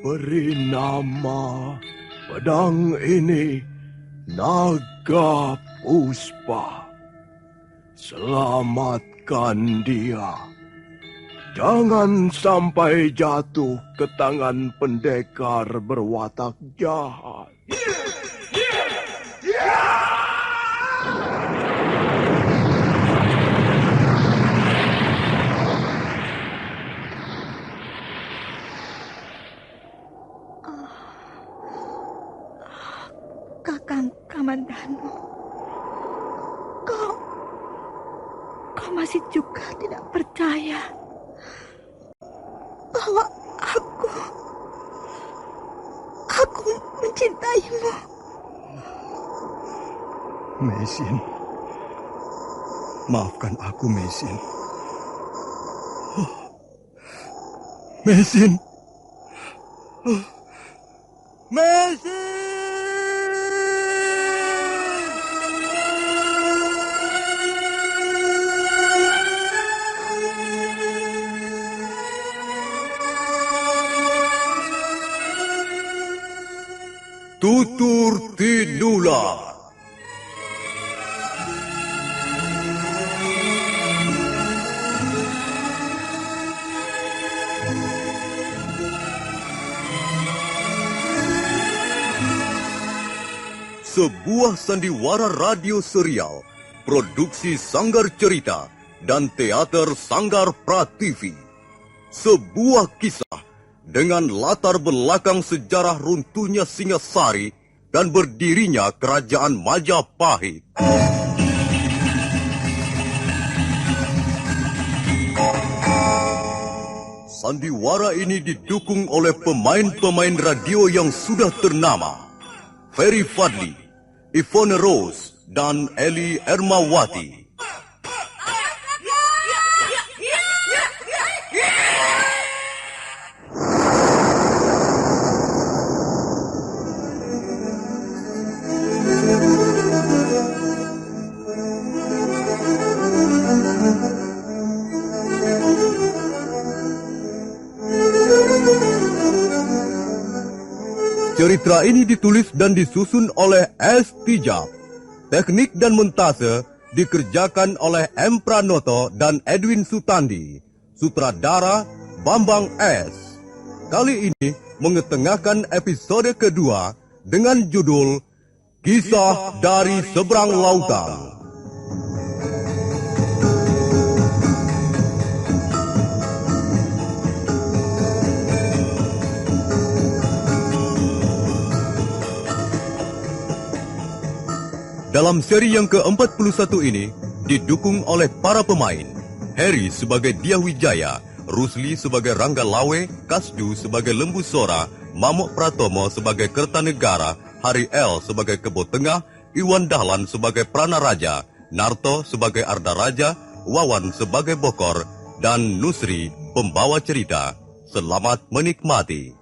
Beri nama pedang ini Naga Puspa. Selamatkan dia. Jangan sampai jatuh ke tangan pendekar berwatak jahat. Kakang Kamandanu, kau masih juga tidak percaya bahwa aku mencintaimu. Mesin, maafkan aku, Mesin. Mesin. Mesin! Tutur Tinula. Sebuah sandiwara radio serial, produksi Sanggar Cerita dan Teater Sanggar Prativi. Sebuah kisah dengan latar belakang sejarah runtuhnya Singasari dan berdirinya Kerajaan Majapahit. Sandiwara ini didukung oleh pemain-pemain radio yang sudah ternama. Ferry Fadli, Ivone Rose, dan Eli Ermawati. Cerita ini ditulis dan disusun oleh S. Tijab. Teknik dan montase dikerjakan oleh M. Pranoto dan Edwin Sutandi. Sutradara Bambang S. Kali ini mengetengahkan episode kedua dengan judul Kisah dari Seberang Lautan. Dalam seri yang ke-41 ini, didukung oleh para pemain. Harry sebagai Dyah Wijaya, Rusli sebagai Rangga Lawe, Kasdu sebagai Lembu Sora, Mamuk Pratomo sebagai Kertanegara, Hari L sebagai Kebo Tengah, Iwan Dahlan sebagai Pranaraja, Narto sebagai Arda Raja, Wawan sebagai Bokor, dan Nusri pembawa cerita. Selamat menikmati.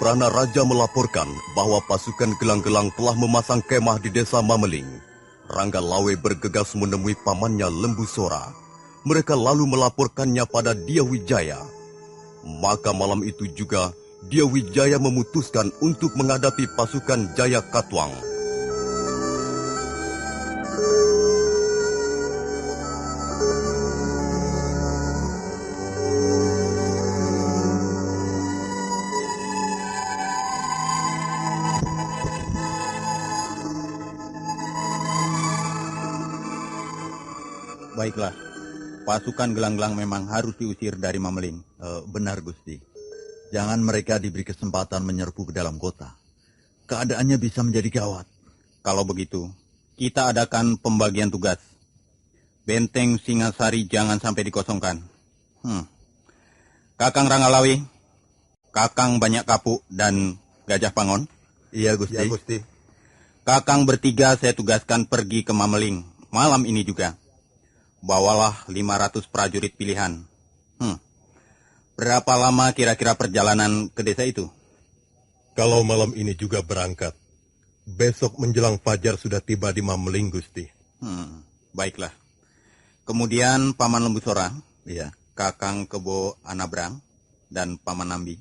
Pranaraja melaporkan bahwa pasukan gelang-gelang telah memasang kemah di desa Mameling. Rangga Lawe bergegas menemui pamannya Lembu Sora. Mereka lalu melaporkannya pada Dyah Wijaya. Maka malam itu juga, Dyah Wijaya memutuskan untuk menghadapi pasukan Jaya Katuang. Baiklah, pasukan gelang-gelang memang harus diusir dari Mameling. Benar, Gusti. Jangan mereka diberi kesempatan menyerbu ke dalam kota. Keadaannya bisa menjadi gawat. Kalau begitu, kita adakan pembagian tugas. Benteng Singasari jangan sampai dikosongkan. Kakang Ranggalawi, Kakang Banyak Kapuk, dan Gajah Pangon. Iya, Gusti. Iya, Gusti. Kakang bertiga saya tugaskan pergi ke Mameling malam ini juga. Bawalah 500 prajurit pilihan. Berapa lama kira-kira perjalanan ke desa itu? Kalau malam ini juga berangkat, besok menjelang fajar sudah tiba di Mameling, Gusti. Baiklah. Kemudian Paman Lembu Sorang, Iya. Kakang Kebo Anabrang, dan Paman Nambi.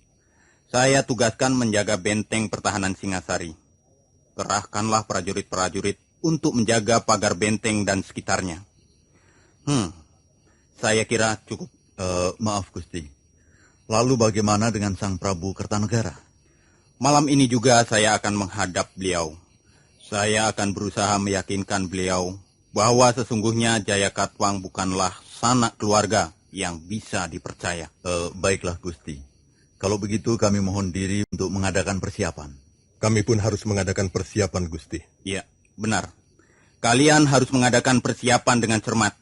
Saya tugaskan menjaga benteng pertahanan Singasari. Kerahkanlah prajurit-prajurit untuk menjaga pagar benteng dan sekitarnya. Saya kira cukup. Maaf, Gusti. Lalu bagaimana dengan Sang Prabu Kertanegara? Malam ini juga saya akan menghadap beliau. Saya akan berusaha meyakinkan beliau bahwa sesungguhnya Jaya Katwang bukanlah sanak keluarga yang bisa dipercaya. Baiklah, Gusti. Kalau begitu kami mohon diri untuk mengadakan persiapan. Kami pun harus mengadakan persiapan, Gusti. Iya, benar. Kalian harus mengadakan persiapan dengan cermat.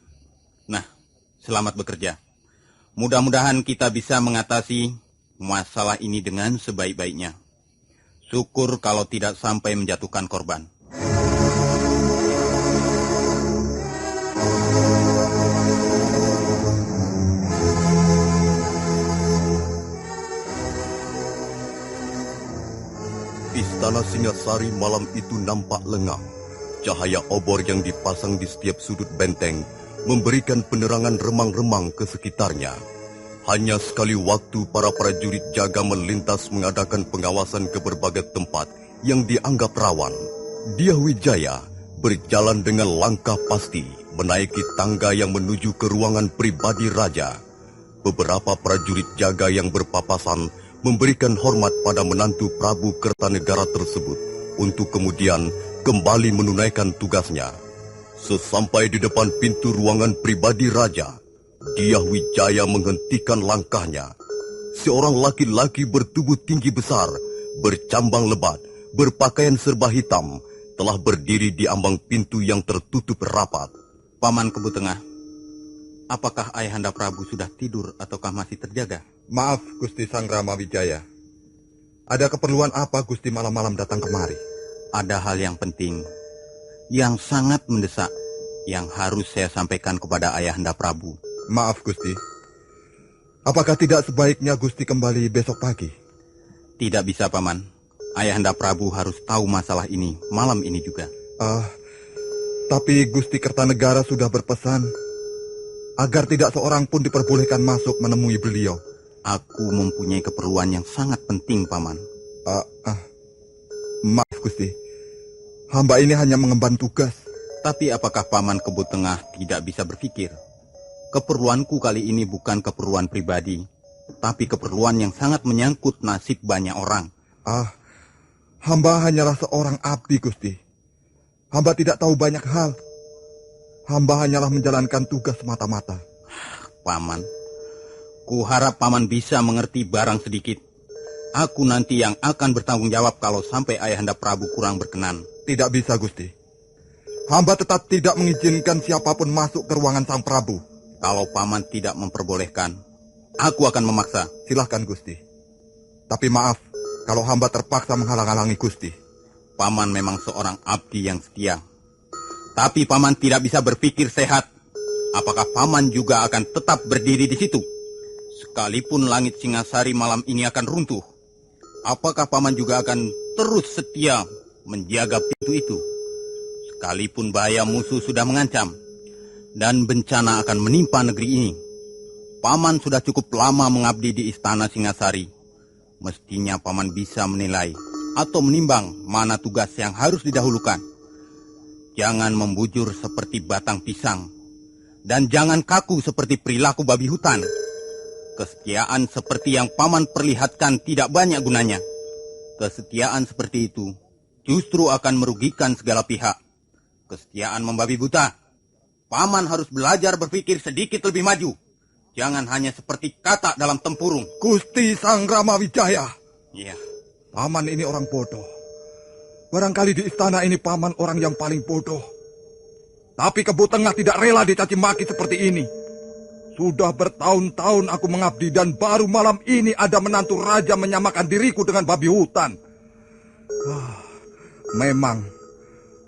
Nah, selamat bekerja. Mudah-mudahan kita bisa mengatasi masalah ini dengan sebaik-baiknya. Syukur kalau tidak sampai menjatuhkan korban. Istana Singasari malam itu nampak lengang. Cahaya obor yang dipasang di setiap sudut benteng memberikan penerangan remang-remang ke sekitarnya. Hanya sekali waktu para prajurit jaga melintas mengadakan pengawasan ke berbagai tempat yang dianggap rawan. Dyah Wijaya berjalan dengan langkah pasti menaiki tangga yang menuju ke ruangan pribadi raja. Beberapa prajurit jaga yang berpapasan memberikan hormat pada menantu Prabu Kertanegara tersebut untuk kemudian kembali menunaikan tugasnya. Sesampai di depan pintu ruangan pribadi raja, Dyah Wijaya menghentikan langkahnya. Seorang laki-laki bertubuh tinggi besar, bercambang lebat, berpakaian serba hitam, telah berdiri di ambang pintu yang tertutup rapat. Paman Kebu Tengah, apakah Ayahanda Prabu sudah tidur ataukah masih terjaga? Maaf, Gusti Sang Rama Wijaya. Ada keperluan apa Gusti malam-malam datang kemari? Ada hal yang penting, yang sangat mendesak, yang harus saya sampaikan kepada Ayahanda Prabu. Maaf, Gusti. Apakah tidak sebaiknya Gusti kembali besok pagi? Tidak bisa, Paman. Ayahanda Prabu harus tahu masalah ini malam ini juga. Tapi Gusti Kertanegara sudah berpesan agar tidak seorang pun diperbolehkan masuk menemui beliau. Aku mempunyai keperluan yang sangat penting, Paman. Maaf, Gusti. Hamba ini hanya mengemban tugas. Tapi apakah Paman Kebu Tengah tidak bisa berpikir? Keperluanku kali ini bukan keperluan pribadi, tapi keperluan yang sangat menyangkut nasib banyak orang. Hamba hanyalah seorang abdi, Gusti. Hamba tidak tahu banyak hal. Hamba hanyalah menjalankan tugas semata-mata. Paman, ku harap Paman bisa mengerti barang sedikit. Aku nanti yang akan bertanggung jawab kalau sampai Ayahanda Prabu kurang berkenan. Tidak bisa, Gusti. Hamba tetap tidak mengizinkan siapapun masuk ke ruangan Sang Prabu. Kalau Paman tidak memperbolehkan, aku akan memaksa. Silahkan, Gusti. Tapi maaf, kalau hamba terpaksa menghalang-halangi Gusti. Paman memang seorang abdi yang setia. Tapi Paman tidak bisa berpikir sehat. Apakah Paman juga akan tetap berdiri di situ? Sekalipun langit Singasari malam ini akan runtuh, apakah Paman juga akan terus setia menjaga pintu itu? Sekalipun bahaya musuh sudah mengancam, dan bencana akan menimpa negeri ini. Paman sudah cukup lama mengabdi di istana Singasari. Mestinya Paman bisa menilai atau menimbang mana tugas yang harus didahulukan. Jangan membujur seperti batang pisang, dan jangan kaku seperti perilaku babi hutan. Kesetiaan seperti yang Paman perlihatkan tidak banyak gunanya. Kesetiaan seperti itu justru akan merugikan segala pihak. Kesetiaan membabi buta. Paman harus belajar berpikir sedikit lebih maju. Jangan hanya seperti katak dalam tempurung. Gusti Sang Rama Wijaya. Iya. Paman ini orang bodoh. Barangkali di istana ini Paman orang yang paling bodoh. Tapi Kebu Tengah tidak rela dicaci maki seperti ini. Sudah bertahun-tahun aku mengabdi dan baru malam ini ada menantu raja menyamakan diriku dengan babi hutan. Memang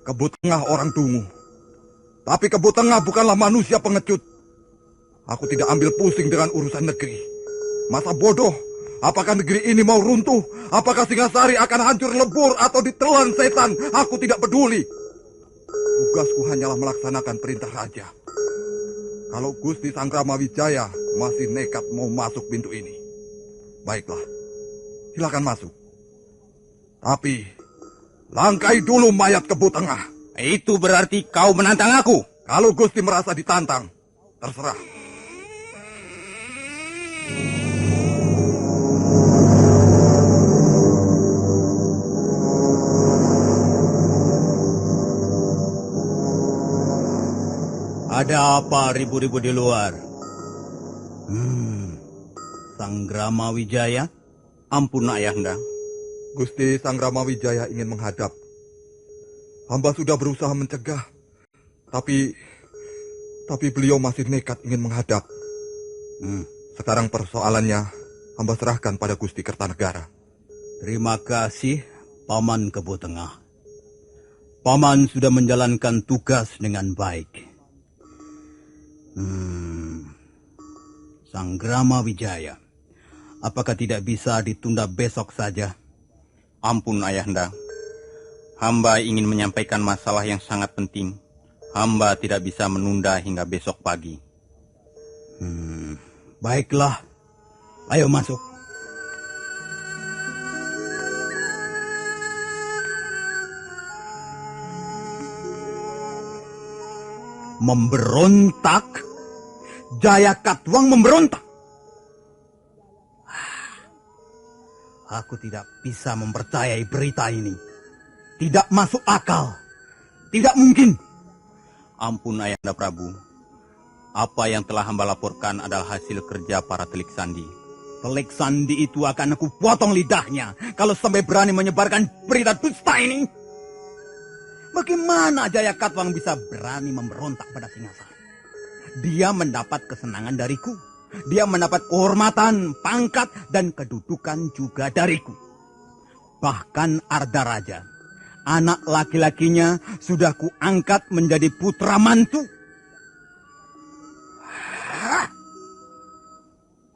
Kebu Tengah orang dungu. Tapi Kebu Tengah bukanlah manusia pengecut. Aku tidak ambil pusing dengan urusan negeri. Masa bodoh? Apakah negeri ini mau runtuh? Apakah Singasari akan hancur lebur atau ditelan setan? Aku tidak peduli. Tugasku hanyalah melaksanakan perintah raja. Kalau Gusti Sanggramawijaya masih nekat mau masuk pintu ini, baiklah, silakan masuk. Tapi, langkai dulu mayat Kebu Tengah. Itu berarti kau menantang aku. Kalau Gusti merasa ditantang, terserah. Ada apa ribu-ribu di luar? Sanggramawijaya? Ampun ayahanda. Gusti Sanggramawijaya ingin menghadap. Hamba sudah berusaha mencegah. Tapi beliau masih nekat ingin menghadap. Sekarang persoalannya, hamba serahkan pada Gusti Kertanegara. Terima kasih, Paman Kebu Tengah. Paman sudah menjalankan tugas dengan baik. Sanggramawijaya, apakah tidak bisa ditunda besok saja? Ampun ayahanda, hamba ingin menyampaikan masalah yang sangat penting. Hamba tidak bisa menunda hingga besok pagi. Baiklah, ayo masuk. Memberontak? Jaya Katwang memberontak? Aku tidak bisa mempercayai berita ini. Tidak masuk akal. Tidak mungkin. Ampun Ayahanda Prabu. Apa yang telah hamba laporkan adalah hasil kerja para telik sandi. Telik sandi itu akan aku potong lidahnya kalau sampai berani menyebarkan berita dusta ini. Bagaimana Jaya Katwang bisa berani memberontak pada Singasari? Dia mendapat kesenangan dariku. Dia mendapat kehormatan, pangkat, dan kedudukan juga dariku. Bahkan Arda Raja, anak laki-lakinya sudah kuangkat menjadi putra mantu.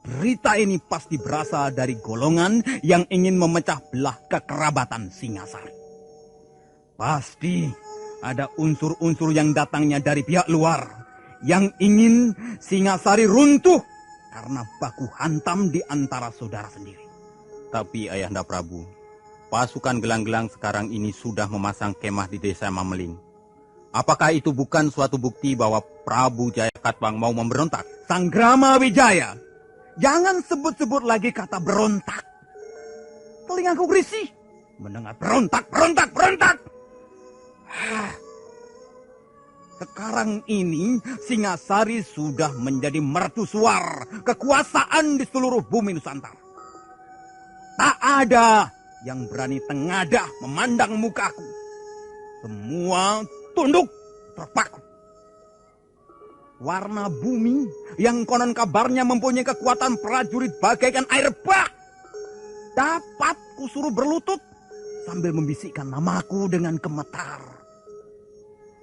Berita ini pasti berasal dari golongan yang ingin memecah belah kekerabatan Singasari. Pasti ada unsur-unsur yang datangnya dari pihak luar yang ingin Singasari runtuh karena baku hantam di antara saudara sendiri. Tapi Ayahanda Prabu, pasukan gelang-gelang sekarang ini sudah memasang kemah di desa Mameling. Apakah itu bukan suatu bukti bahwa Prabu Jaya Katwang mau memberontak? Sanggramawijaya, jangan sebut-sebut lagi kata berontak. Telingaku risih mendengar berontak. Sekarang ini Singasari sudah menjadi mercusuar kekuasaan di seluruh bumi Nusantara. Tak ada yang berani tengadah memandang mukaku. Semua tunduk terpaku. Warna bumi yang konon kabarnya mempunyai kekuatan prajurit bagaikan air bah, dapat kusuruh berlutut sambil membisikkan namaku dengan gemetar.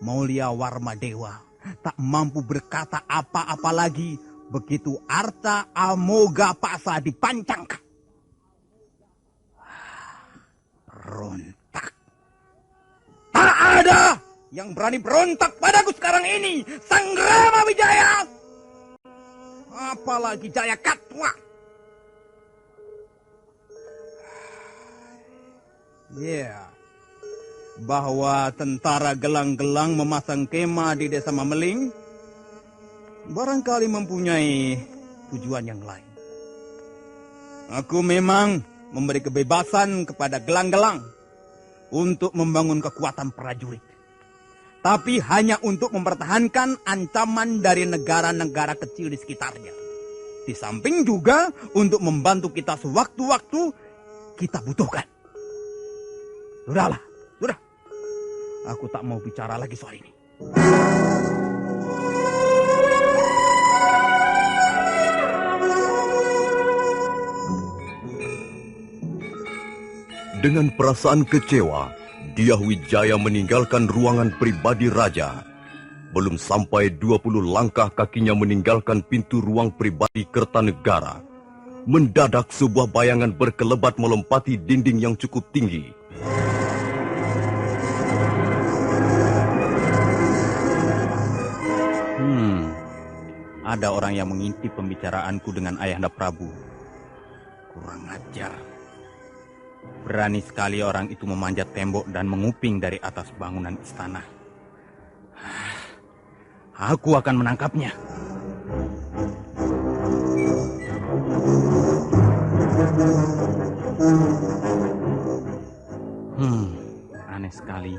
Maulia Warmadewa tak mampu berkata apa-apa lagi begitu Arta Amoga Paksa dipancangkan. Berontak. Tak ada yang berani berontak padaku sekarang ini, Sanggramawijaya. Apalagi Jaya Katwang. Bahwa tentara gelang-gelang memasang kemah di desa Mameling barangkali mempunyai tujuan yang lain. Aku memang memberi kebebasan kepada gelang-gelang untuk membangun kekuatan prajurit. Tapi hanya untuk mempertahankan ancaman dari negara-negara kecil di sekitarnya. Di samping juga untuk membantu kita sewaktu-waktu kita butuhkan. Sudahlah. Aku tak mau bicara lagi soal ini. Dengan perasaan kecewa, Dyahwijaya meninggalkan ruangan pribadi raja. Belum sampai 20 langkah kakinya meninggalkan pintu ruang pribadi Kertanegara. mendadak sebuah bayangan berkelebat melompati dinding yang cukup tinggi. Ada orang yang mengintip pembicaraanku dengan Ayahanda Prabu. Kurang ajar. Berani sekali orang itu memanjat tembok dan menguping dari atas bangunan istana. Aku akan menangkapnya. Aneh sekali.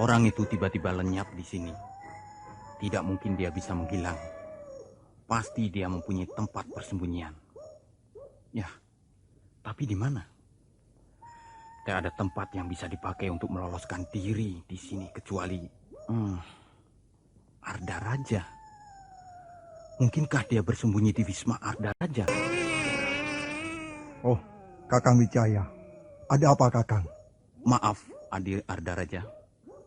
Orang itu tiba-tiba lenyap di sini. Tidak mungkin dia bisa menghilang. Pasti dia mempunyai tempat persembunyian. Ya, tapi di mana? Tidak ada tempat yang bisa dipakai untuk meloloskan diri di sini kecuali Arda Raja. Mungkinkah dia bersembunyi di Wisma Arda Raja? Oh, Kakang Wijaya. Ada apa, Kakang? Maaf, Adir Arda Raja.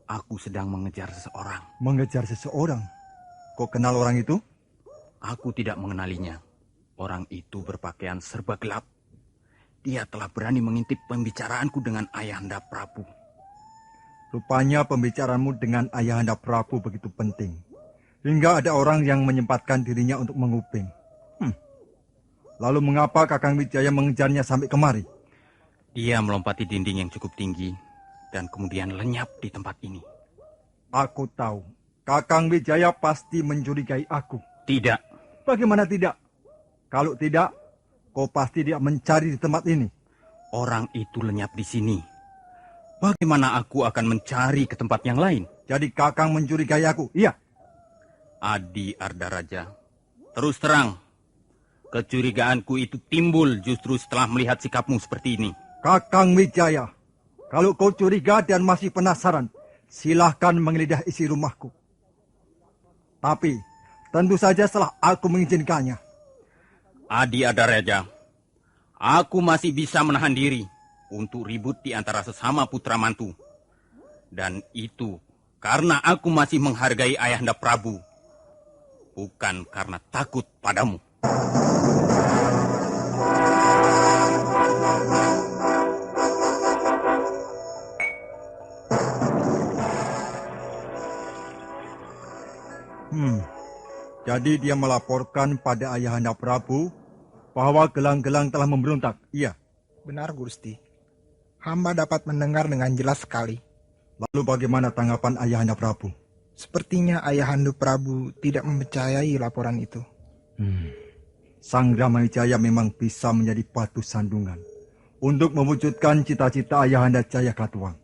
Aku sedang mengejar seseorang. Mengejar seseorang? Kok kenal orang itu? Aku tidak mengenalinya. Orang itu berpakaian serba gelap. Dia telah berani mengintip pembicaraanku dengan Ayahanda Prabu. Rupanya pembicaraanmu dengan Ayahanda Prabu begitu penting. Hingga ada orang yang menyempatkan dirinya untuk menguping. Lalu mengapa Kakang Wijaya mengejarnya sampai kemari? Dia melompati dinding yang cukup tinggi dan kemudian lenyap di tempat ini. Aku tahu. Kakang Wijaya pasti mencurigai aku. Tidak. Bagaimana tidak? Kalau tidak, kau pasti tidak mencari di tempat ini. Orang itu lenyap di sini. Bagaimana aku akan mencari ke tempat yang lain? Jadi Kakang mencurigai aku, iya? Adi Arda Raja, terus terang, kecurigaanku itu timbul justru setelah melihat sikapmu seperti ini. Kakang Wijaya, kalau kau curiga dan masih penasaran, silahkan menggeledah isi rumahku. Tapi tentu saja setelah aku mengizinkannya. Adi Arda Raja, aku masih bisa menahan diri untuk ribut di antara sesama putra mantu. Dan itu karena aku masih menghargai Ayahanda Prabu, bukan karena takut padamu. Jadi dia melaporkan pada Ayahanda Prabu bahwa gelang-gelang telah memberontak, iya? Benar, Gusti. Hamba dapat mendengar dengan jelas sekali. Lalu bagaimana tanggapan Ayahanda Prabu? Sepertinya Ayahanda Prabu tidak mempercayai laporan itu. Sang Ramayjaya memang bisa menjadi batu sandungan untuk mewujudkan cita-cita Ayahanda Jaya Katuang.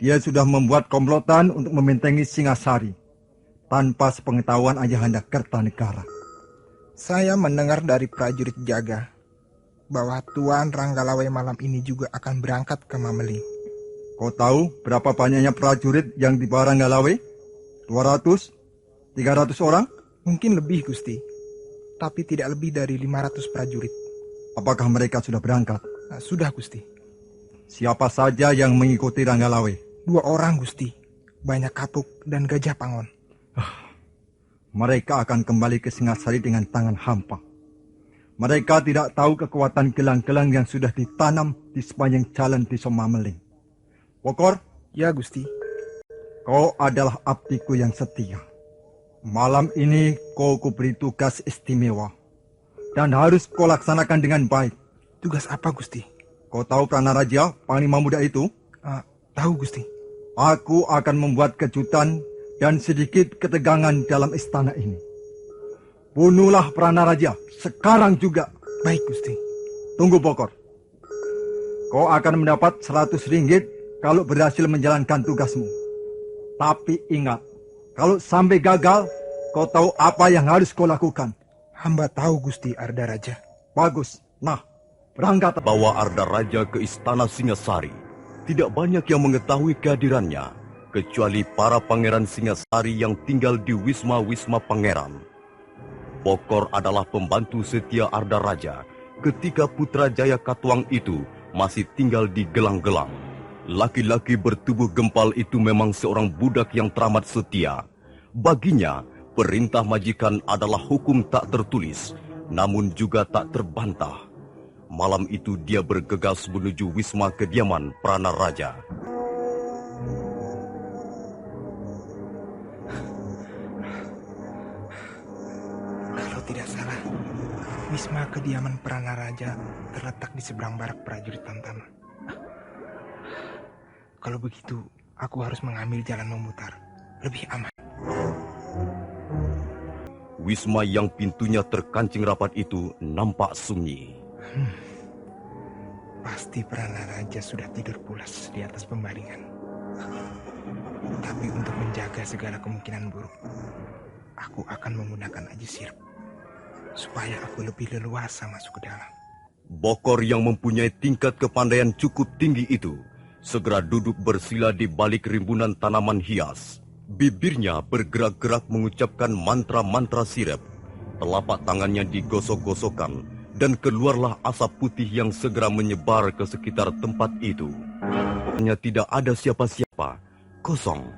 Dia sudah membuat komplotan untuk membentengi Singasari tanpa sepengetahuan Ayahanda Kertanegara. Saya mendengar dari prajurit jaga bahwa Tuan Ranggalawe malam ini juga akan berangkat ke Mameling. Kau tahu berapa banyaknya prajurit yang dibawa Ranggalawe? 200? 300 orang? Mungkin lebih, Gusti. Tapi tidak lebih dari 500 prajurit. Apakah mereka sudah berangkat? Sudah, Gusti. Siapa saja yang mengikuti Ranggalawe? 2 orang, Gusti. Banyak Kapuk dan Gajah Pangon. Mereka akan kembali ke Singasari dengan tangan hampa. Mereka tidak tahu kekuatan gelang-gelang yang sudah ditanam di sepanjang jalan di Somameling. Bokor? Ya, Gusti. Kau adalah abdiku yang setia. Malam ini kau kuberi tugas istimewa. Dan harus kau laksanakan dengan baik. Tugas apa, Gusti? Kau tahu Pranaraja, Panglima Muda itu? Tahu, Gusti. Aku akan membuat kejutan dan sedikit ketegangan dalam istana ini. Bunuhlah Pranaraja sekarang juga. Baik, Gusti. Tunggu, Bokor. Kau akan mendapat 100 ringgit kalau berhasil menjalankan tugasmu. Tapi ingat, kalau sampai gagal, kau tahu apa yang harus kau lakukan. Hamba tahu, Gusti Arda Raja. Bagus. Nah, berangkat. Bawa Arda Raja ke istana Singasari. Tidak banyak yang mengetahui kehadirannya, kecuali para pangeran Singasari yang tinggal di wisma-wisma pangeran. Bokor adalah pembantu setia Arda Raja ketika putra Jaya Katuang itu masih tinggal di gelang-gelang. Laki-laki bertubuh gempal itu memang seorang budak yang teramat setia. Baginya, perintah majikan adalah hukum tak tertulis, namun juga tak terbantah. Malam itu dia bergegas menuju wisma kediaman Prana Raja. Kalau tidak salah, wisma kediaman Prana Raja terletak di seberang barak prajurit Tamtama. Kalau begitu, aku harus mengambil jalan memutar. Lebih aman. Wisma yang pintunya terkancing rapat itu nampak sunyi. Pasti Prana Raja sudah tidur pulas di atas pembaringan. Tapi untuk menjaga segala kemungkinan buruk, aku akan menggunakan aji sirup supaya aku lebih leluasa masuk ke dalam. Bokor yang mempunyai tingkat kepandaian cukup tinggi itu segera duduk bersila di balik rimbunan tanaman hias. Bibirnya bergerak-gerak mengucapkan mantra-mantra sirep. Telapak tangannya digosok-gosokkan dan keluarlah asap putih yang segera menyebar ke sekitar tempat itu. Hanya tidak ada siapa-siapa, kosong.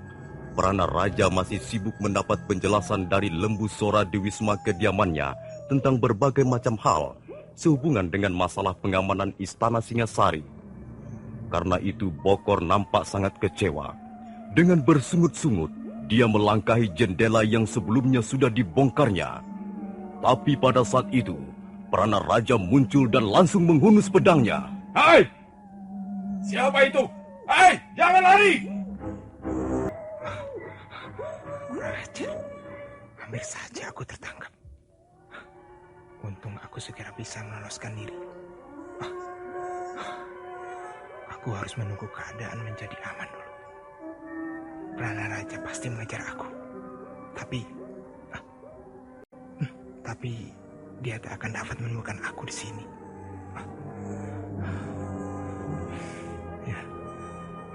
Prana Raja masih sibuk mendapat penjelasan dari lembu Sora di wisma kediamannya tentang berbagai macam hal sehubungan dengan masalah pengamanan Istana Singasari. Karena itu Bokor nampak sangat kecewa. Dengan bersungut-sungut, dia melangkahi jendela yang sebelumnya sudah dibongkarnya. Tapi pada saat itu, Prana Raja muncul dan langsung menghunus pedangnya. Hai! Siapa itu? Hai! Jangan lari! Kurang ajar. Hampir saja aku tertangkap. Untung aku segera bisa meloloskan diri. Aku harus menunggu keadaan menjadi aman dulu. Prana Raja pasti mengejar aku. Tapi dia tak akan dapat menemukan aku di sini. Ya,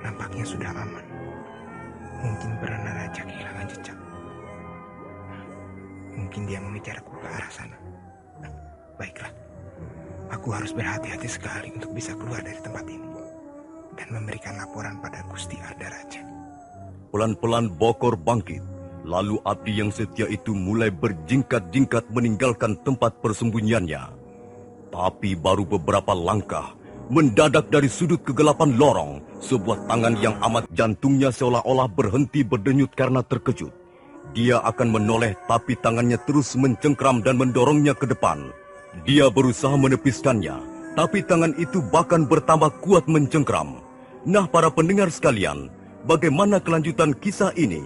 nampaknya sudah aman. Mungkin Prana Raja kehilangan jejak. Mungkin dia mengejarku ke arah sana. Baiklah, aku harus berhati-hati sekali untuk bisa keluar dari tempat ini dan memberikan laporan pada Gusti Arda Raja. Pelan-pelan Bokor bangkit. Lalu abdi yang setia itu mulai berjingkat-jingkat meninggalkan tempat persembunyiannya. Tapi baru beberapa langkah, mendadak dari sudut kegelapan lorong, sebuah tangan yang amat jantungnya seolah-olah berhenti berdenyut karena terkejut. Dia akan menoleh tapi tangannya terus mencengkram dan mendorongnya ke depan. Dia berusaha menepiskannya, tapi tangan itu bahkan bertambah kuat mencengkram. Nah, para pendengar sekalian, bagaimana kelanjutan kisah ini?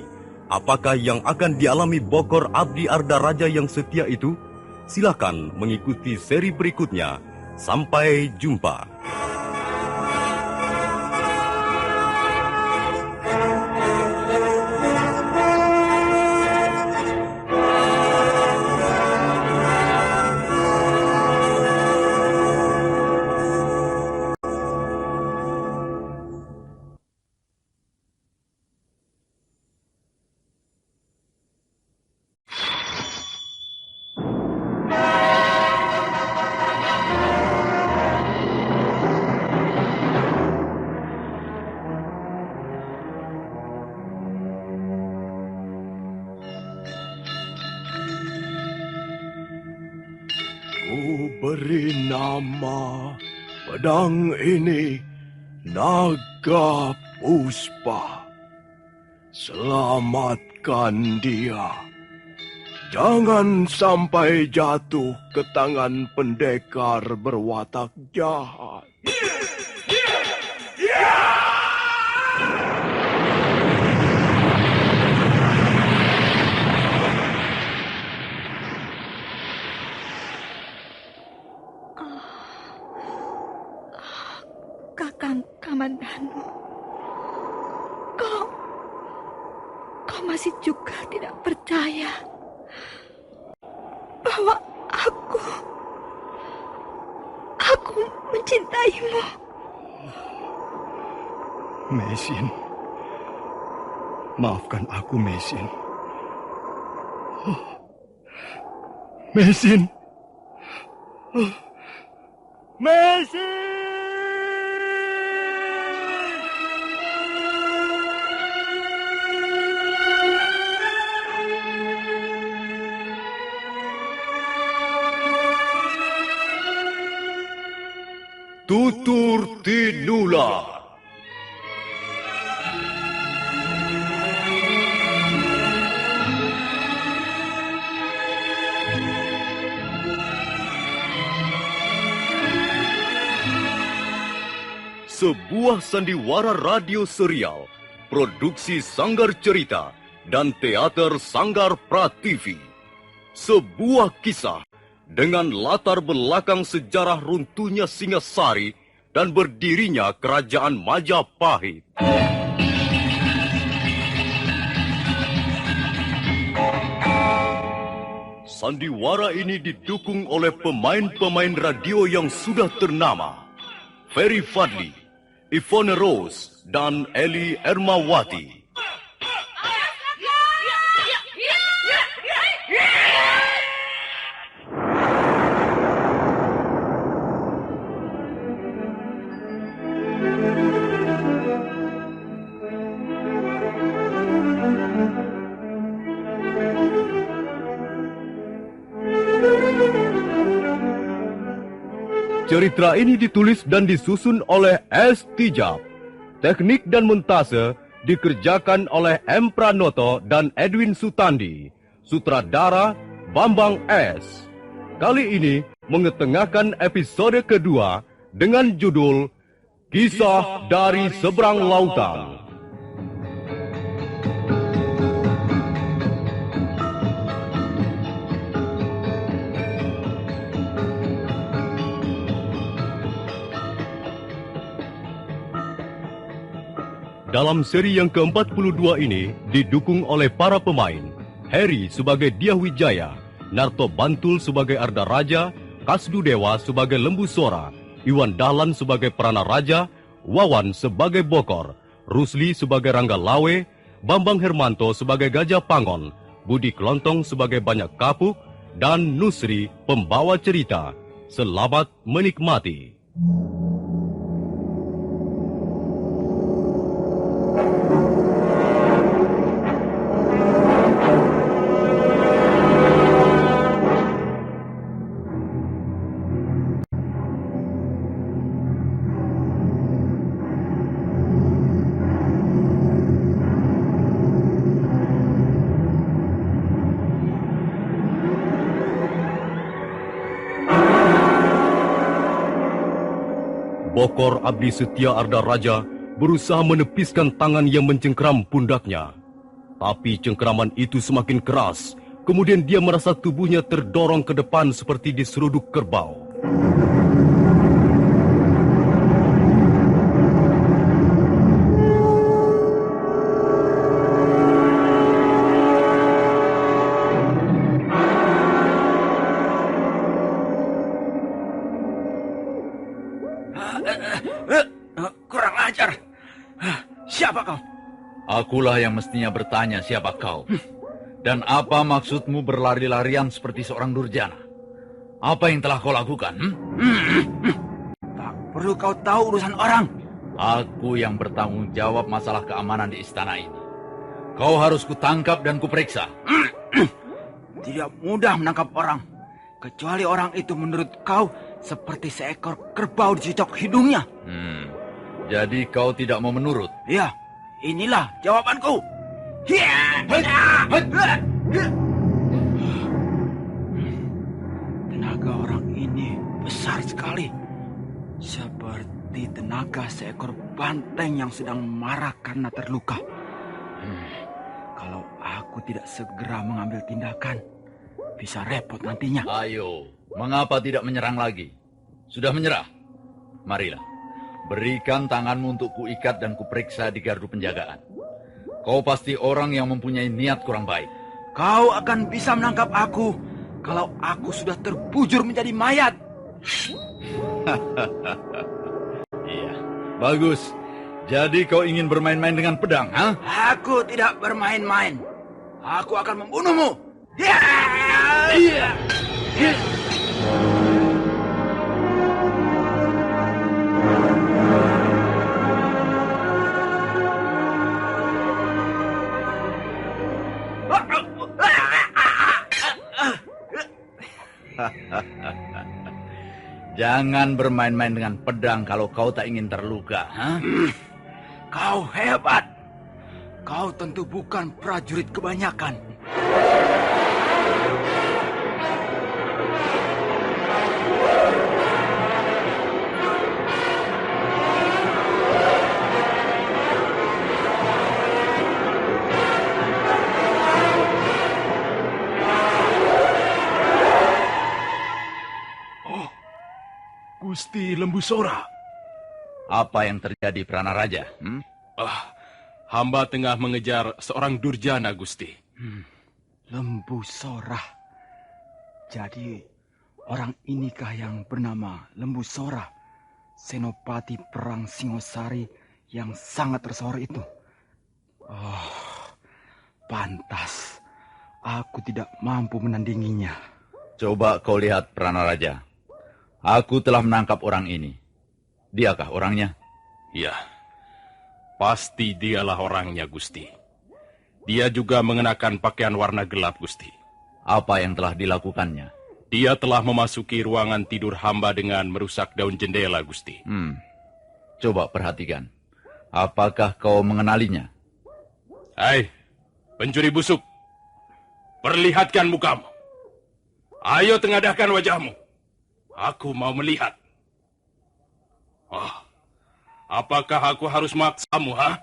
Apakah yang akan dialami Bokor Abdi Arda Raja yang setia itu? Silakan mengikuti seri berikutnya. Sampai jumpa. Ku beri nama pedang ini Naga Puspa. Selamatkan dia. Jangan sampai jatuh ke tangan pendekar berwatak jahat. Kakang Kamandanu, kau masih juga tidak percaya bahwa aku mencintaimu. Mesin, maafkan aku, Mesin. Mesin. Mesin! Tutur Tinula. Sebuah sandiwara radio serial, produksi Sanggar Cerita dan Teater Sanggar Prativi. Sebuah kisah dengan latar belakang sejarah runtuhnya Singasari dan berdirinya Kerajaan Majapahit. Sandiwara ini didukung oleh pemain-pemain radio yang sudah ternama. Ferry Fadli, Ivone Rose, dan Eli Ermawati. Cerita ini ditulis dan disusun oleh S. Tijab. Teknik dan montase dikerjakan oleh M. Pranoto dan Edwin Sutandi. Sutradara Bambang S. Kali ini mengetengahkan episode kedua dengan judul Kisah dari Seberang Lautan. Dalam seri yang ke-42 ini didukung oleh para pemain. Harry sebagai Dyah Wijaya, Narto Bantul sebagai Arda Raja, Kasdu Dewa sebagai Lembu Sora, Iwan Dahlan sebagai Prana Raja, Wawan sebagai Bokor, Rusli sebagai Rangga Lawe, Bambang Hermanto sebagai Gajah Pangon, Budi Klontong sebagai Banyak Kapuk, dan Nusri pembawa cerita. Selamat menikmati. Bokor Abdi Setia Arda Raja berusaha menepiskan tangan yang mencengkeram pundaknya. Tapi cengkeraman itu semakin keras. Kemudian dia merasa tubuhnya terdorong ke depan seperti diseruduk kerbau. Kurang ajar. Siapa kau? Akulah yang mestinya bertanya siapa kau. Dan apa maksudmu berlari-larian seperti seorang durjana? Apa yang telah kau lakukan? Tak perlu kau tahu urusan orang. Aku yang bertanggung jawab masalah keamanan di istana ini. Kau harus kutangkap dan kuperiksa. Tidak mudah menangkap orang. Kecuali orang itu menurut kau seperti seekor kerbau dicocok hidungnya. Jadi kau tidak mau menurut? Ya, inilah jawabanku. Tenaga orang ini besar sekali. Seperti tenaga seekor banteng yang sedang marah karena terluka. Kalau aku tidak segera mengambil tindakan, bisa repot nantinya. Ayo, mengapa tidak menyerang lagi? Sudah menyerah? Marilah, berikan tanganmu untuk kuikat dan kuperiksa di gardu penjagaan. Kau pasti orang yang mempunyai niat kurang baik. Kau akan bisa menangkap aku kalau aku sudah terbujur menjadi mayat. Iya, bagus. Jadi kau ingin bermain-main dengan pedang, ha? Aku tidak bermain-main. Aku akan membunuhmu. Jangan bermain-main dengan pedang kalau kau tak ingin terluka. Kau hebat. Kau tentu bukan prajurit kebanyakan. Gusti Lembu Sora. Apa yang terjadi, Pranaraja? Hamba tengah mengejar seorang durjana, Gusti. Lembu Sora. Jadi orang inikah yang bernama Lembu Sora? Senopati Perang Singosari yang sangat tersohor itu. Oh, pantas. Aku tidak mampu menandinginya. Coba kau lihat, Pranaraja. Aku telah menangkap orang ini. Diakah orangnya? Ya, pasti dialah orangnya, Gusti. Dia juga mengenakan pakaian warna gelap, Gusti. Apa yang telah dilakukannya? Dia telah memasuki ruangan tidur hamba dengan merusak daun jendela, Gusti. Coba perhatikan. Apakah kau mengenalinya? Hai, pencuri busuk. Perlihatkan mukamu. Ayo tengadahkan wajahmu. Aku mau melihat. Apakah aku harus maksamu, ha?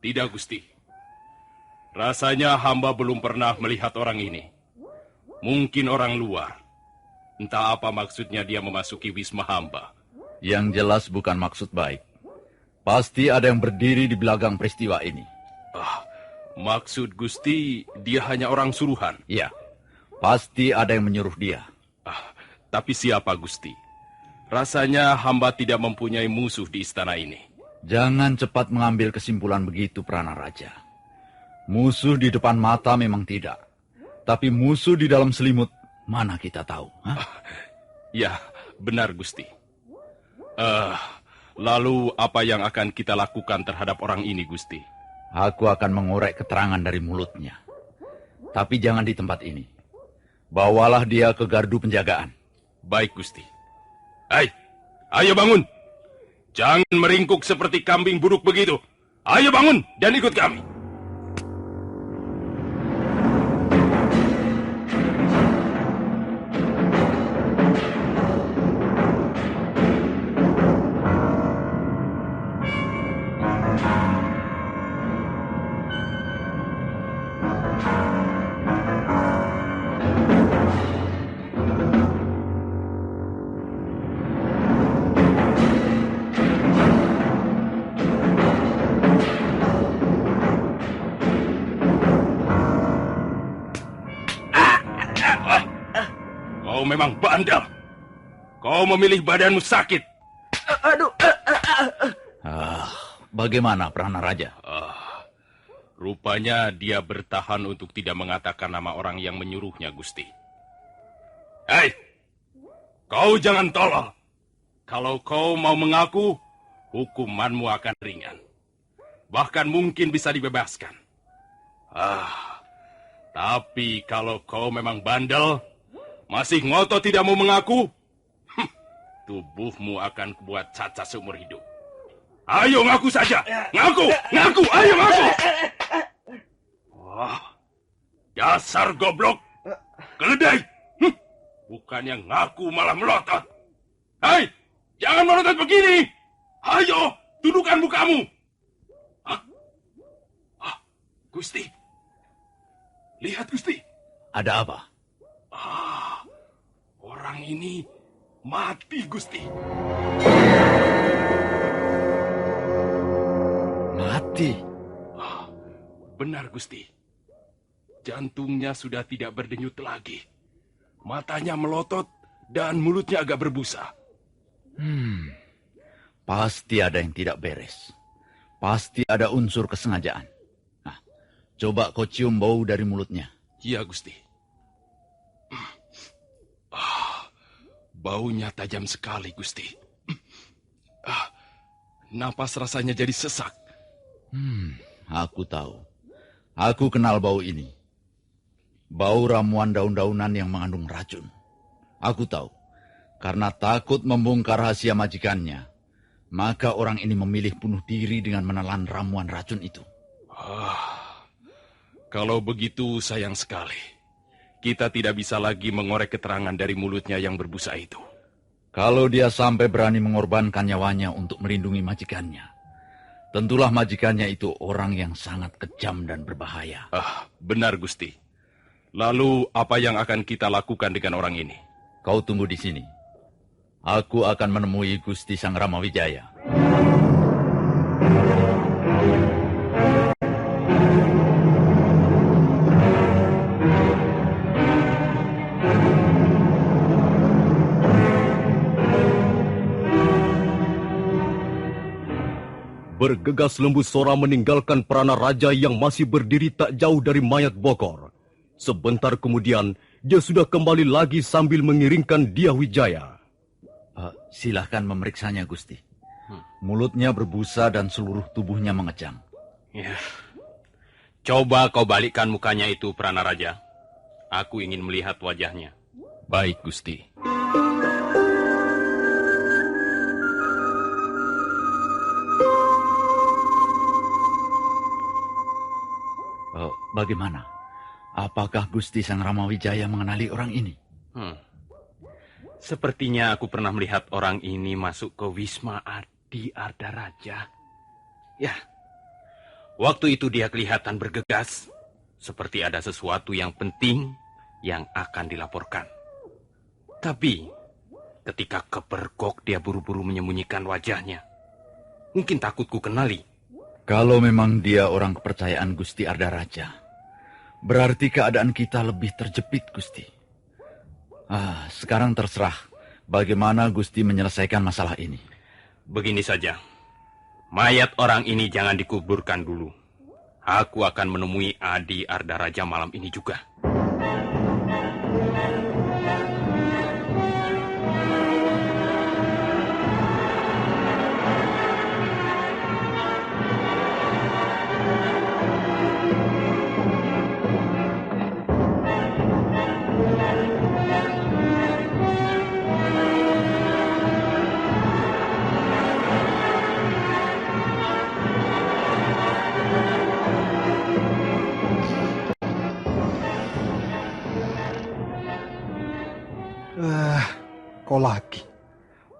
Tidak, Gusti. Rasanya hamba belum pernah melihat orang ini. Mungkin orang luar. Entah apa maksudnya dia memasuki wisma hamba. Yang jelas bukan maksud baik. Pasti ada yang berdiri di belakang peristiwa ini. Maksud Gusti, dia hanya orang suruhan. Ya. Pasti ada yang menyuruh dia. Tapi siapa, Gusti? Rasanya hamba tidak mempunyai musuh di istana ini. Jangan cepat mengambil kesimpulan begitu, Pranaraja. Musuh di depan mata memang tidak. Tapi musuh di dalam selimut, mana kita tahu? Ya, benar, Gusti. Lalu apa yang akan kita lakukan terhadap orang ini, Gusti? Aku akan mengorek keterangan dari mulutnya. Tapi jangan di tempat ini. Bawalah dia ke gardu penjagaan. Baik, Gusti. Hai, ayo bangun. Jangan meringkuk seperti kambing buruk begitu. Ayo bangun dan ikut kami. Kau memang bandel. Kau memilih badanmu sakit. Bagaimana, Pranaraja? Rupanya dia bertahan untuk tidak mengatakan nama orang yang menyuruhnya, Gusti. Hei, kau jangan tolol. Kalau kau mau mengaku, hukumanmu akan ringan. Bahkan mungkin bisa dibebaskan. Tapi kalau kau memang bandel, masih ngotot tidak mau mengaku, tubuhmu akan kubuat cacat seumur hidup. Ayo ngaku saja. Ngaku, ayo ngaku. Dasar goblok. Keledai. Bukannya ngaku malah melotot. Hei, jangan melotot begini. Ayo, tundukkan mukamu. Gusti. Lihat, Gusti. Ada apa? Orang ini mati, Gusti. Mati? Benar, Gusti. Jantungnya sudah tidak berdenyut lagi. Matanya melotot dan mulutnya agak berbusa. Pasti ada yang tidak beres. Pasti ada unsur kesengajaan. Nah, coba kau cium bau dari mulutnya. Iya, Gusti. Baunya tajam sekali, Gusti. Napas rasanya jadi sesak. Aku tahu. Aku kenal bau ini. Bau ramuan daun-daunan yang mengandung racun. Aku tahu, karena takut membongkar rahasia majikannya, maka orang ini memilih bunuh diri dengan menelan ramuan racun itu. Kalau begitu sayang sekali. Kita tidak bisa lagi mengorek keterangan dari mulutnya yang berbusa itu. Kalau dia sampai berani mengorbankan nyawanya untuk melindungi majikannya, tentulah majikannya itu orang yang sangat kejam dan berbahaya. Benar, Gusti. Lalu apa yang akan kita lakukan dengan orang ini? Kau tunggu di sini. Aku akan menemui Gusti Sang Ramawijaya. Bergegas Lembu Sora meninggalkan Prana Raja yang masih berdiri tak jauh dari mayat Bokor. Sebentar kemudian, dia sudah kembali lagi sambil mengiringkan Dyah Wijaya. Silahkan memeriksanya, Gusti. Mulutnya berbusa dan seluruh tubuhnya mengejang. Ya. Coba kau balikkan mukanya itu, Prana Raja. Aku ingin melihat wajahnya. Baik, Gusti. Bagaimana? Apakah Gusti Sang Ramawijaya mengenali orang ini? Sepertinya aku pernah melihat orang ini masuk ke Wisma Adi Ardaraja. Ya, waktu itu dia kelihatan bergegas, seperti ada sesuatu yang penting yang akan dilaporkan. Tapi, ketika kepergok dia buru-buru menyembunyikan wajahnya. Mungkin takut ku kenali. Kalau memang dia orang kepercayaan Gusti Ardaraja, berarti keadaan kita lebih terjepit, Gusti. Sekarang terserah bagaimana Gusti menyelesaikan masalah ini. Begini saja, mayat orang ini jangan dikuburkan dulu. Aku akan menemui Adi Ardaraja malam ini juga. Kau lagi.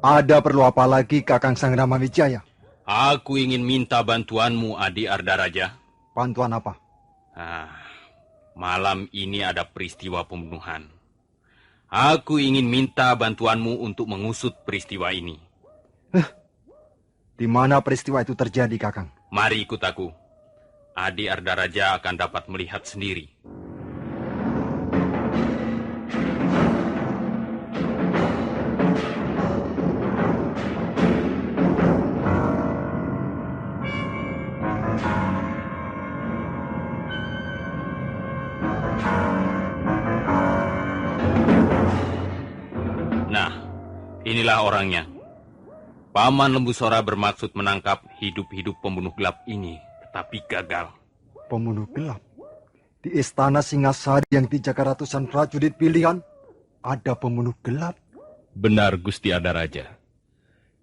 Ada perlu apa lagi, Kakang Sang Ramawijaya? Aku ingin minta bantuanmu, Adi Ardaraja. Bantuan apa? Malam ini ada peristiwa pembunuhan. Aku ingin minta bantuanmu untuk mengusut peristiwa ini. Di mana peristiwa itu terjadi, Kakang? Mari ikut aku. Adi Ardaraja akan dapat melihat sendiri. Inilah orangnya. Paman Lembu Sora bermaksud menangkap hidup-hidup pembunuh gelap ini, tetapi gagal. Pembunuh gelap? Di istana Singasari yang dijaga ratusan prajurit pilihan, ada pembunuh gelap? Benar, Gusti Ardaraja.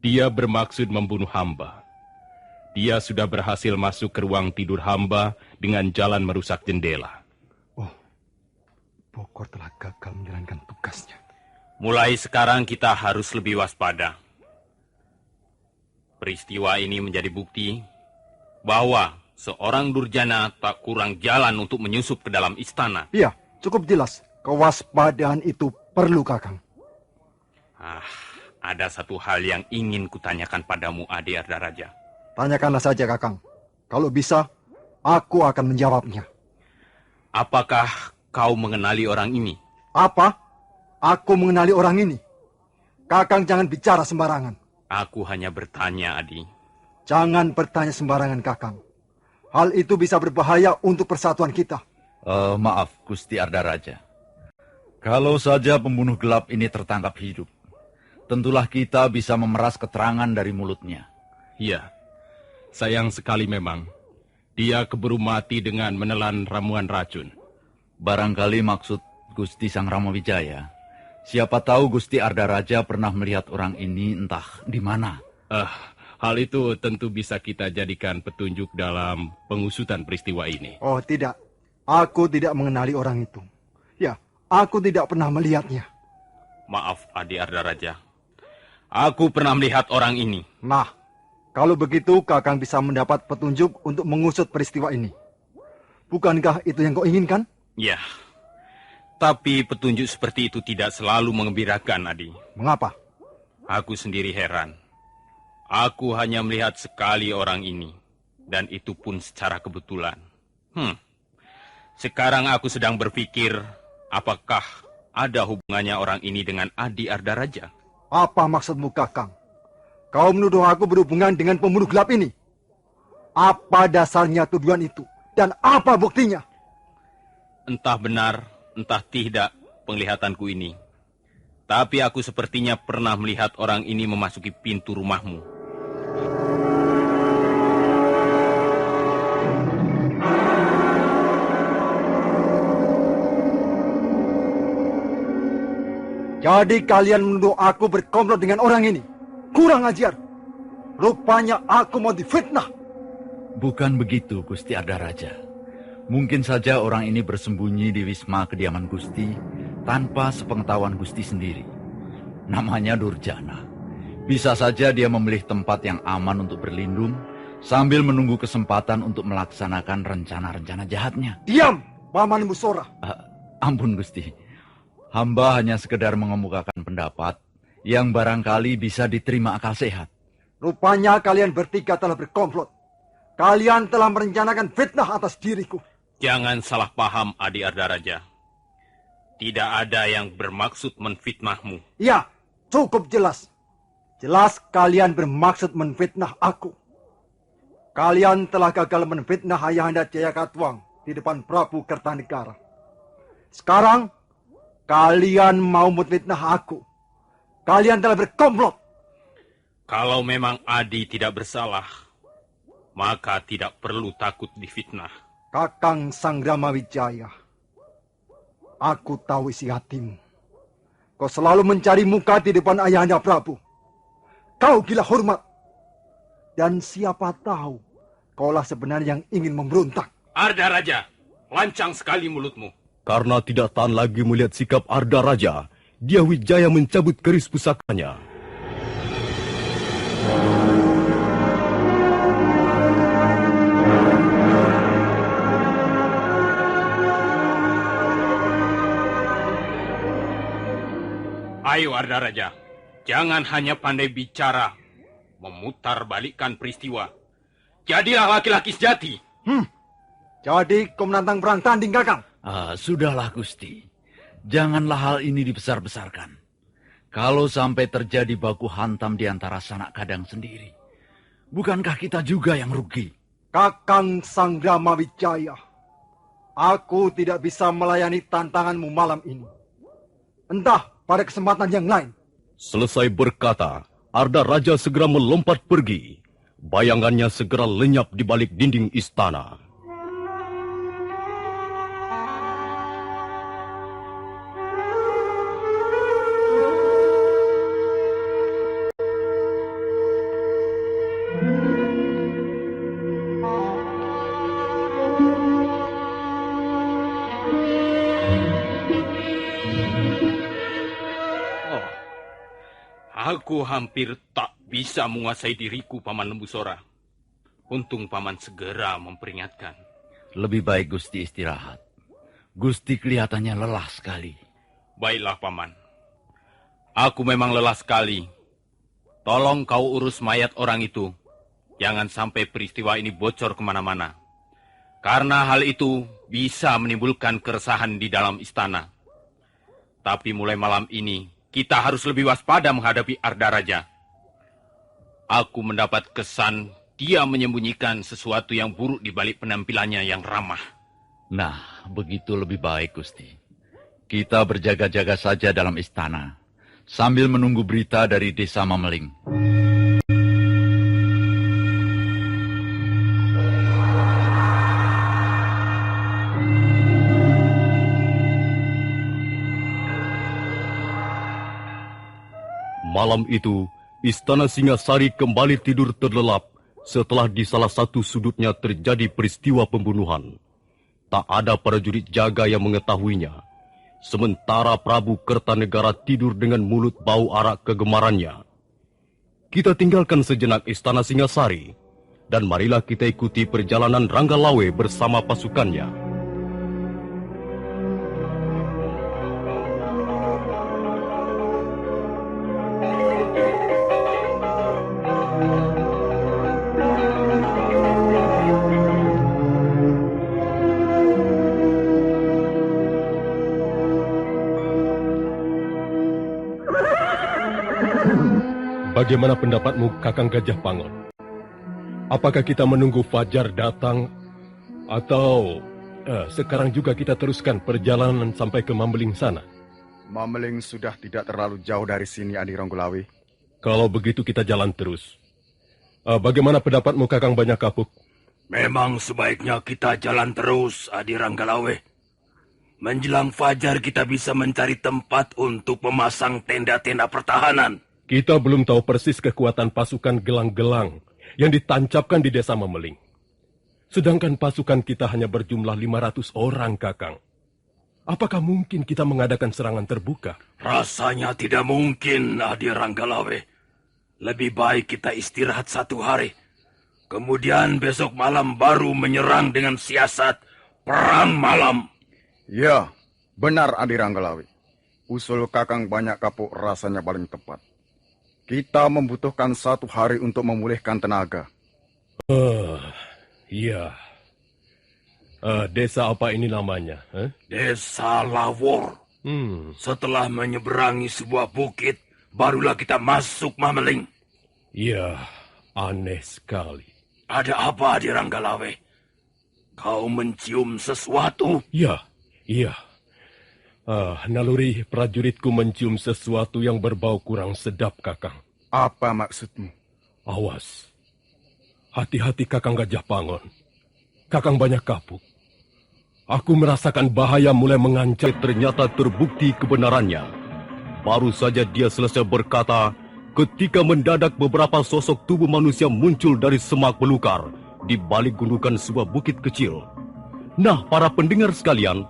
Dia bermaksud membunuh hamba. Dia sudah berhasil masuk ke ruang tidur hamba dengan jalan merusak jendela. Bokor telah gagal menjalankan tugasnya. Mulai sekarang kita harus lebih waspada. Peristiwa ini menjadi bukti bahwa seorang durjana tak kurang jalan untuk menyusup ke dalam istana. Iya, cukup jelas. Kewaspadaan itu perlu, Kakang. Ada satu hal yang ingin kutanyakan padamu, Adi Ardaraja. Tanyakanlah saja, Kakang. Kalau bisa, aku akan menjawabnya. Apakah kau mengenali orang ini? Apa? Aku mengenali orang ini. Kakang jangan bicara sembarangan. Aku hanya bertanya, Adi. Jangan bertanya sembarangan, Kakang. Hal itu bisa berbahaya untuk persatuan kita. Maaf, Gusti Ardaraja. Kalau saja pembunuh gelap ini tertangkap hidup, tentulah kita bisa memeras keterangan dari mulutnya. Iya, sayang sekali memang. Dia keburu mati dengan menelan ramuan racun. Barangkali maksud Gusti Sang Ramawijaya. Siapa tahu Gusti Arda Raja pernah melihat orang ini entah di mana. Hal itu tentu bisa kita jadikan petunjuk dalam pengusutan peristiwa ini. Oh tidak, aku tidak mengenali orang itu. Ya, aku tidak pernah melihatnya. Maaf, Adi Arda Raja. Aku pernah melihat orang ini. Nah, kalau begitu Kakang bisa mendapat petunjuk untuk mengusut peristiwa ini. Bukankah itu yang kau inginkan? Ya, tapi petunjuk seperti itu tidak selalu mengembirakan, Adi. Mengapa? Aku sendiri heran. Aku hanya melihat sekali orang ini, dan itu pun secara kebetulan. Sekarang aku sedang berpikir, apakah ada hubungannya orang ini dengan Adi Arda Raja? Apa maksudmu, Kakang? Kau menuduh aku berhubungan dengan pembunuh gelap ini? Apa dasarnya tuduhan itu? Dan apa buktinya? Entah benar, entah tidak penglihatanku ini. Tapi aku sepertinya pernah melihat orang ini memasuki pintu rumahmu. Jadi kalian menuduh aku berkomplot dengan orang ini? Kurang ajar. Rupanya aku mau difitnah. Bukan begitu, Gusti Arda Raja. Mungkin saja orang ini bersembunyi di wisma kediaman Gusti tanpa sepengetahuan Gusti sendiri. Namanya Durjana. Bisa saja dia memilih tempat yang aman untuk berlindung sambil menunggu kesempatan untuk melaksanakan rencana-rencana jahatnya. Diam, Paman Musora. Ampun, Gusti. Hamba hanya sekedar mengemukakan pendapat yang barangkali bisa diterima akal sehat. Rupanya kalian bertiga telah berkomplot. Kalian telah merencanakan fitnah atas diriku. Jangan salah paham, Adi Arda Raja. Tidak ada yang bermaksud menfitnahmu. Ya, cukup jelas. Jelas kalian bermaksud menfitnah aku. Kalian telah gagal menfitnah Ayahanda Jayakatwang di depan Prabu Kertanegara. Sekarang, kalian mau menfitnah aku. Kalian telah berkomplot. Kalau memang Adi tidak bersalah, maka tidak perlu takut difitnah. Kakang Sangramawijaya, aku tahu isi hatimu. Kau selalu mencari muka di depan Ayahanda Prabu. Kau gila hormat. Dan siapa tahu, kaulah sebenarnya yang ingin memberontak. Arda Raja, lancang sekali mulutmu. Karena tidak tahan lagi melihat sikap Arda Raja, Diahwijaya mencabut keris pusakanya. Ayo Arda Raja, jangan hanya pandai bicara, memutar balikkan peristiwa. Jadilah laki-laki sejati. Jadi kau menantang perang tanding, Kakang? Sudahlah, Gusti. Janganlah hal ini dibesar-besarkan. Kalau sampai terjadi baku hantam di antara sanak kadang sendiri, bukankah kita juga yang rugi? Kakang Sangramawijaya, aku tidak bisa melayani tantanganmu malam ini. Entah pada kesempatan yang lain. Selesai berkata, Arda Raja segera melompat pergi. Bayangannya segera lenyap di balik dinding istana. Aku hampir tak bisa menguasai diriku, Paman Lembu Sora. Untung Paman segera memperingatkan. Lebih baik Gusti istirahat. Gusti kelihatannya lelah sekali. Baiklah, Paman. Aku memang lelah sekali. Tolong kau urus mayat orang itu. Jangan sampai peristiwa ini bocor kemana-mana. Karena hal itu bisa menimbulkan keresahan di dalam istana. Tapi mulai malam ini, kita harus lebih waspada menghadapi Arda Raja. Aku mendapat kesan dia menyembunyikan sesuatu yang buruk di balik penampilannya yang ramah. Nah, begitu lebih baik, Gusti. Kita berjaga-jaga saja dalam istana, sambil menunggu berita dari Desa Mameling. Malam itu, Istana Singasari kembali tidur terlelap setelah di salah satu sudutnya terjadi peristiwa pembunuhan. Tak ada prajurit jaga yang mengetahuinya. Sementara Prabu Kertanegara tidur dengan mulut bau arak kegemarannya. Kita tinggalkan sejenak Istana Singasari, dan marilah kita ikuti perjalanan Ranggalawe bersama pasukannya. Bagaimana pendapatmu, Kakang Gajah Pangon? Apakah kita menunggu Fajar datang, atau sekarang juga kita teruskan perjalanan sampai ke Mambeling sana? Mambeling sudah tidak terlalu jauh dari sini, Adi Ranggalawe. Kalau begitu kita jalan terus. Bagaimana pendapatmu, Kakang Banyak Kapuk? Memang sebaiknya kita jalan terus, Adi Ranggalawe. Menjelang fajar kita bisa mencari tempat untuk memasang tenda-tenda pertahanan. Kita belum tahu persis kekuatan pasukan gelang-gelang yang ditancapkan di desa Mambeling. Sedangkan pasukan kita hanya berjumlah 500 orang, Kakang. Apakah mungkin kita mengadakan serangan terbuka? Rasanya tidak mungkin, Adi Ranggalawe. Lebih baik kita istirahat 1 hari. Kemudian besok malam baru menyerang dengan siasat perang malam. Ya, benar Adi Ranggalawe. Usul Kakang Banyak Kapuk rasanya paling tepat. Kita membutuhkan 1 hari untuk memulihkan tenaga. Iya. Desa apa ini namanya? Desa Lawor. Setelah menyeberangi sebuah bukit, barulah kita masuk Mambeling. Iya, aneh sekali. Ada apa, Adi Ranggalawe? Kau mencium sesuatu? Iya. Naluri prajuritku mencium sesuatu yang berbau kurang sedap, Kakang. Apa maksudmu? Awas. Hati-hati, Kakang Gajah Pangon. Kakang Banyak Kapuk. Aku merasakan bahaya mulai mengancam. Ternyata terbukti kebenarannya. Baru saja dia selesai berkata, ketika mendadak beberapa sosok tubuh manusia muncul dari semak belukar di balik gundukan sebuah bukit kecil. Nah, para pendengar sekalian,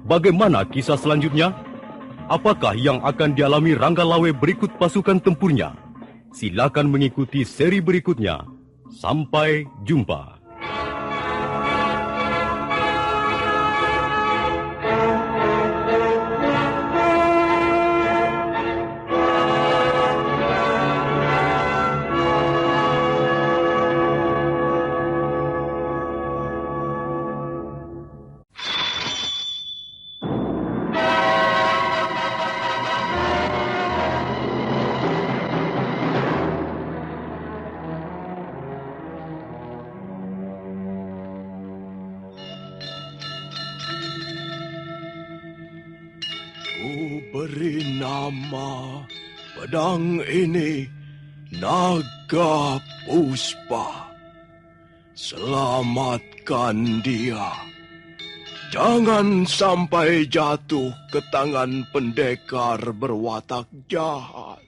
bagaimana kisah selanjutnya? Apakah yang akan dialami Ranggalawe berikut pasukan tempurnya? Silakan mengikuti seri berikutnya. Sampai jumpa. Beri nama pedang ini Naga Puspa. Selamatkan dia. Jangan sampai jatuh ke tangan pendekar berwatak jahat.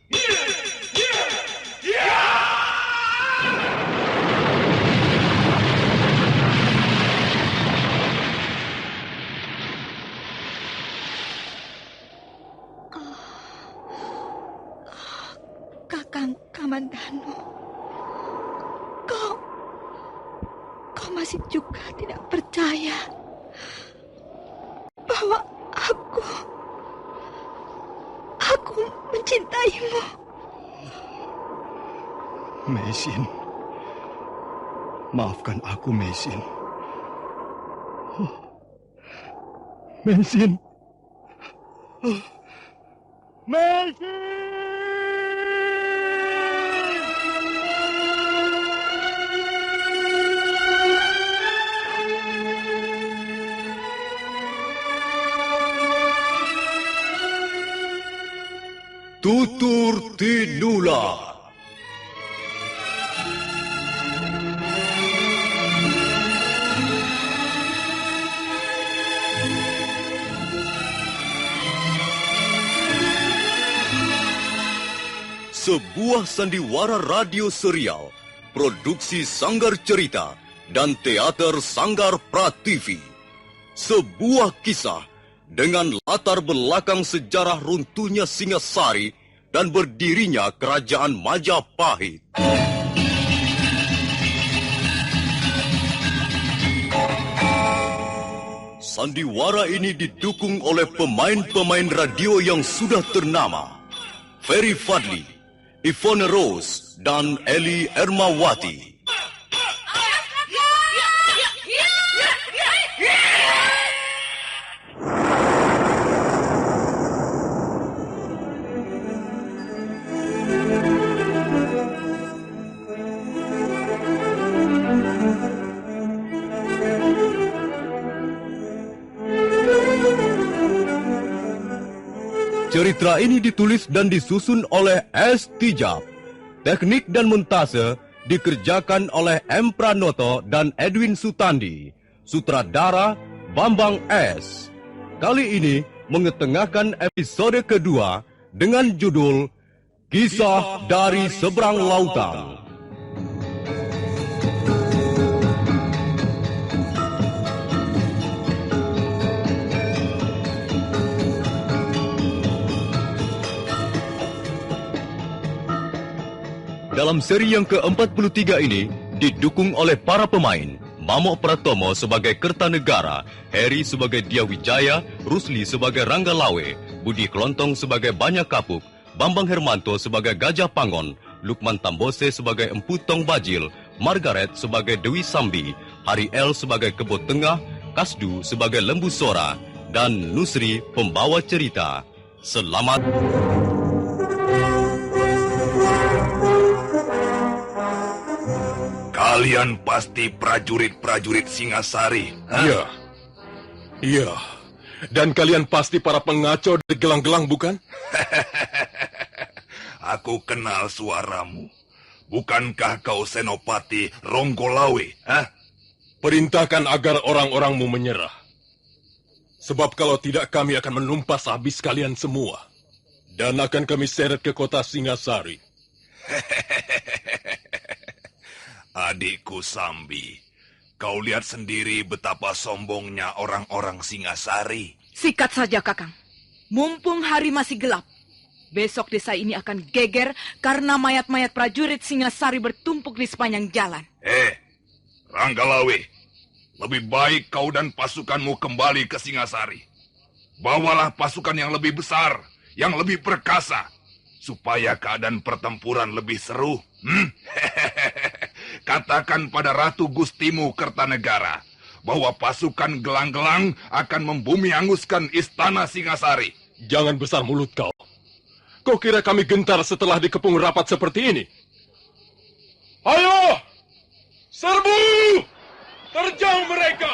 Kakang Kamandanu, kau masih juga tidak percaya bahwa aku mencintaimu. Mesin, maafkan aku, Mesin. Mesin. Mesin! Tutur Tinula. sebuah sandiwara radio serial, produksi Sanggar Cerita dan teater Sanggar Prativi. Sebuah kisah dengan latar belakang sejarah runtuhnya Singasari dan berdirinya Kerajaan Majapahit. Sandiwara ini didukung oleh pemain-pemain radio yang sudah ternama. Ferry Fadli, Ivone Rose, dan Eli Ermawati. Cerita ini ditulis dan disusun oleh S. Tijab. Teknik dan montase dikerjakan oleh M. Pranoto dan Edwin Sutandi. Sutradara Bambang S. Kali ini mengetengahkan episode kedua dengan judul Kisah dari Seberang Lautan. Dalam seri yang ke-43 ini, didukung oleh para pemain, Mamo Pratomo sebagai Kertanegara, Heri sebagai Diawijaya, Rusli sebagai Rangga Lawe, Budi Klontong sebagai Banyak Kapuk, Bambang Hermanto sebagai Gajah Pangon, Lukman Tambose sebagai Empu Tong Bajil, Margaret sebagai Dewi Sambi, Hari El sebagai Kebo Tengah, Kasdu sebagai Lembu Sora, dan Nusri pembawa cerita. Selamat. Kalian pasti prajurit-prajurit Singasari. Iya. Iya. Dan kalian pasti para pengacau dari gelang-gelang, bukan? Aku kenal suaramu. Bukankah kau Senopati Ronggolawe? Perintahkan agar orang-orangmu menyerah. Sebab kalau tidak kami akan menumpas habis kalian semua. Dan akan kami seret ke kota Singasari. Adikku Sambi, kau lihat sendiri betapa sombongnya orang-orang Singasari. Sikat saja, Kakang. Mumpung hari masih gelap. Besok desa ini akan geger karena mayat-mayat prajurit Singasari bertumpuk di sepanjang jalan. Ranggalawe, lebih baik kau dan pasukanmu kembali ke Singasari. Bawalah pasukan yang lebih besar, yang lebih perkasa, supaya keadaan pertempuran lebih seru. Katakan pada Ratu Gustimu Kertanegara bahwa pasukan gelang-gelang akan membumi hanguskan istana Singasari. Jangan besar mulut kau. Kau kira kami gentar setelah dikepung rapat seperti ini? Ayo! Serbu! Terjang mereka!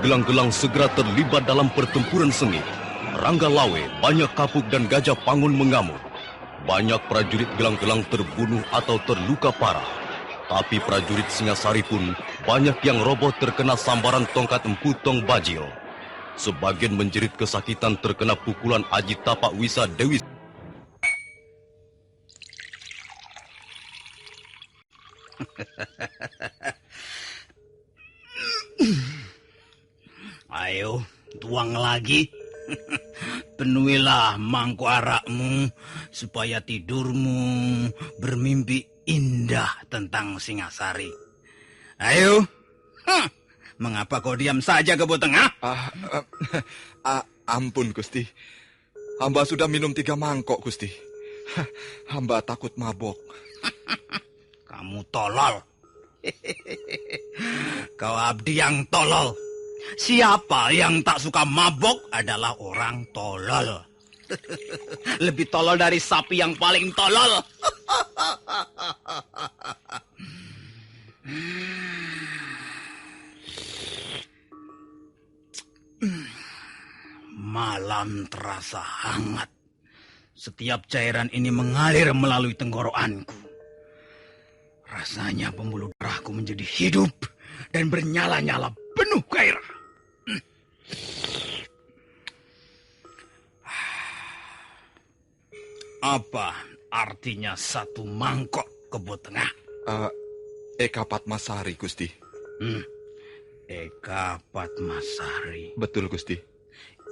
Gelang-gelang segera terlibat dalam pertempuran sengit. Rangga Lawe, Banyak Kapuk dan Gajah Pangun mengamuk. Banyak prajurit gelang-gelang terbunuh atau terluka parah. Tapi prajurit Singasari pun banyak yang roboh terkena sambaran tongkat Empu Tong Bajil. Sebagian menjerit kesakitan terkena pukulan Aji Tapak Wisa Dewi. Ayo, tuang lagi. Penuhilah mangkuk arakmu supaya tidurmu bermimpi indah tentang Singasari. Ayo. Mengapa kau diam saja, Kebo Tengah? Ampun, Gusti. Hamba sudah minum 3 mangkok, Gusti. Hamba takut mabok. Kamu tolol. Kau abdi yang tolol. Siapa yang tak suka mabok adalah orang tolol. Lebih tolol dari sapi yang paling tolol. Malam terasa hangat. Setiap cairan ini mengalir melalui tenggorokanku. Rasanya pembuluh darahku menjadi hidup dan bernyala-nyala penuh gairah. Apa artinya satu mangkok kebo tengah? Eka Padmasari, Gusti. Eka Padmasari. Betul, Gusti.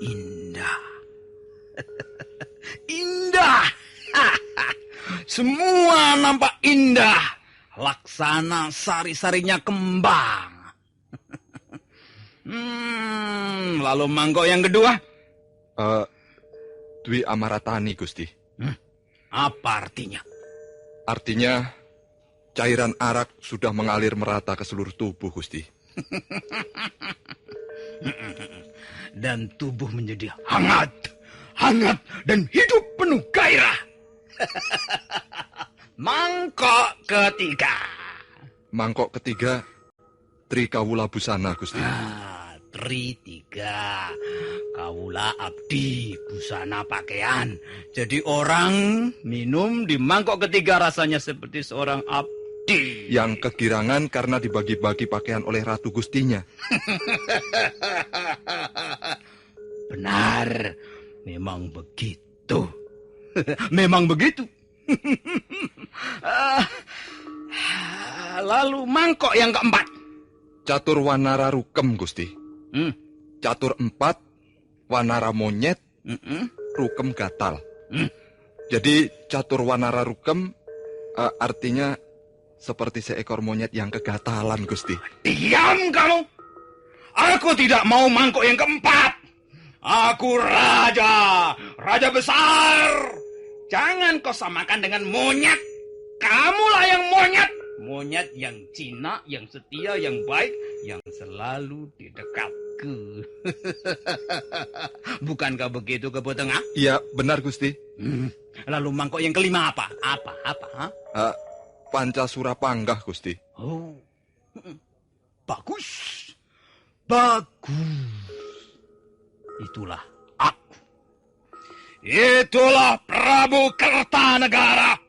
Indah. Indah. Semua nampak indah. Laksana sari-sarinya kembang. Lalu mangkok yang kedua? Dwi Amaratani, Gusti. Apa artinya? Artinya, cairan arak sudah mengalir merata ke seluruh tubuh, Gusti. Dan tubuh menjadi hangat dan hidup penuh gairah. Mangkok ketiga. Mangkok ketiga, Trikawula Busana, Gusti. Tri tiga. Kawula abdi busana pakaian. Jadi orang minum di mangkok ketiga rasanya seperti seorang abdi. Yang kegirangan karena dibagi-bagi pakaian oleh Ratu Gustinya. Benar, memang begitu. Memang begitu. Lalu mangkok yang keempat. Catur Wanara Rukem, Gusti. Catur 4, Wanara monyet, Rukem gatal. Jadi catur Wanara Rukem artinya seperti seekor monyet yang kegatalan, Gusti. Diam kamu! Aku tidak mau mangkok yang keempat. Aku raja, raja besar. Jangan kau samakan dengan monyet. Kamulah yang monyet. Monyet yang Cina, yang setia, yang baik, yang selalu di dekatku. Bukankah begitu, Kebo Tengah? Iya, benar, Gusti. Lalu mangkok yang kelima apa? Apa? Pancasura Panggah, Gusti. Oh, bagus. Bagus. Itulah aku. Itulah Prabu Kertanegara.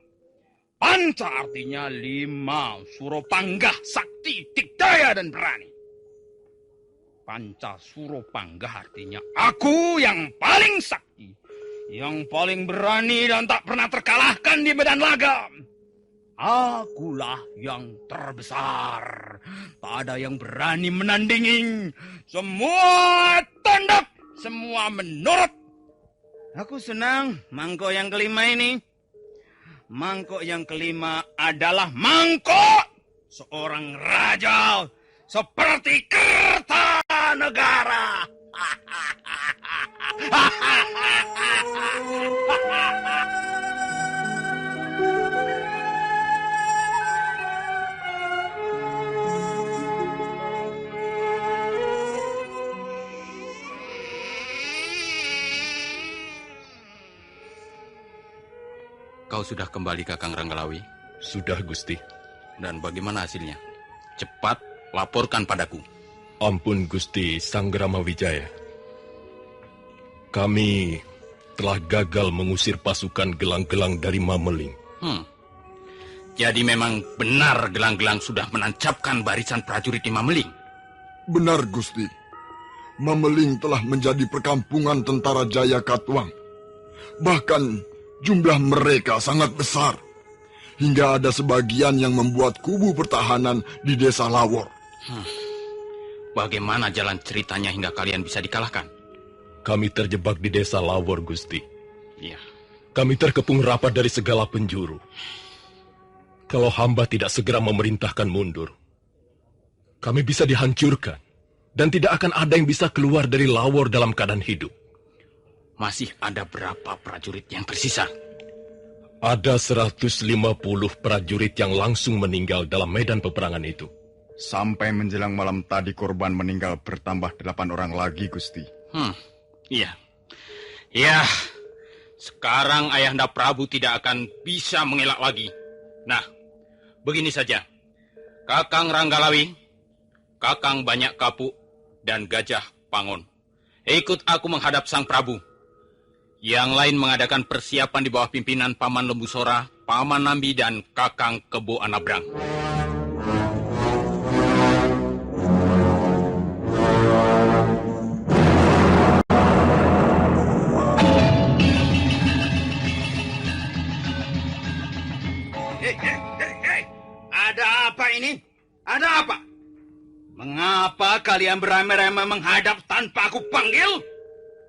Panca artinya 5, Suropanggah, sakti, dikdaya, dan berani. Panca Suropanggah artinya aku yang paling sakti, yang paling berani dan tak pernah terkalahkan di medan laga. Akulah yang terbesar. Tak ada yang berani menandingi. Semua tunduk, semua menurut. Aku senang mangkok yang kelima ini. Mangkok yang kelima adalah mangkok seorang raja seperti Kertanegara. Kau sudah kembali, Kakang Ranggalawi? Sudah, Gusti. Dan bagaimana hasilnya? Cepat laporkan padaku. Ampun, Gusti Sanggrama Wijaya. Kami telah gagal mengusir pasukan gelang-gelang dari Mameling. Jadi memang benar gelang-gelang sudah menancapkan barisan prajurit di Mameling? Benar, Gusti. Mameling telah menjadi perkampungan tentara Jaya Katwang. Bahkan jumlah mereka sangat besar, hingga ada sebagian yang membuat kubu pertahanan di desa Lawor. Bagaimana jalan ceritanya hingga kalian bisa dikalahkan? Kami terjebak di desa Lawor, Gusti. Iya. Kami terkepung rapat dari segala penjuru. Kalau hamba tidak segera memerintahkan mundur, kami bisa dihancurkan, dan tidak akan ada yang bisa keluar dari Lawor dalam keadaan hidup. Masih ada berapa prajurit yang tersisa? Ada 150 prajurit yang langsung meninggal dalam medan peperangan itu. Sampai menjelang malam tadi korban meninggal bertambah 8 orang lagi, Gusti. Iya. Ya, sekarang Ayahanda Prabu tidak akan bisa mengelak lagi. Nah, begini saja. Kakang Ranggalawi, Kakang Banyak Kapuk, dan Gajah Pangon, ikut aku menghadap Sang Prabu. Yang lain mengadakan persiapan di bawah pimpinan Paman Lembusora, Paman Nambi, dan Kakang Kebo Anabrang. Ada apa ini? Ada apa? Mengapa kalian beramai-ramai menghadap tanpa aku panggil?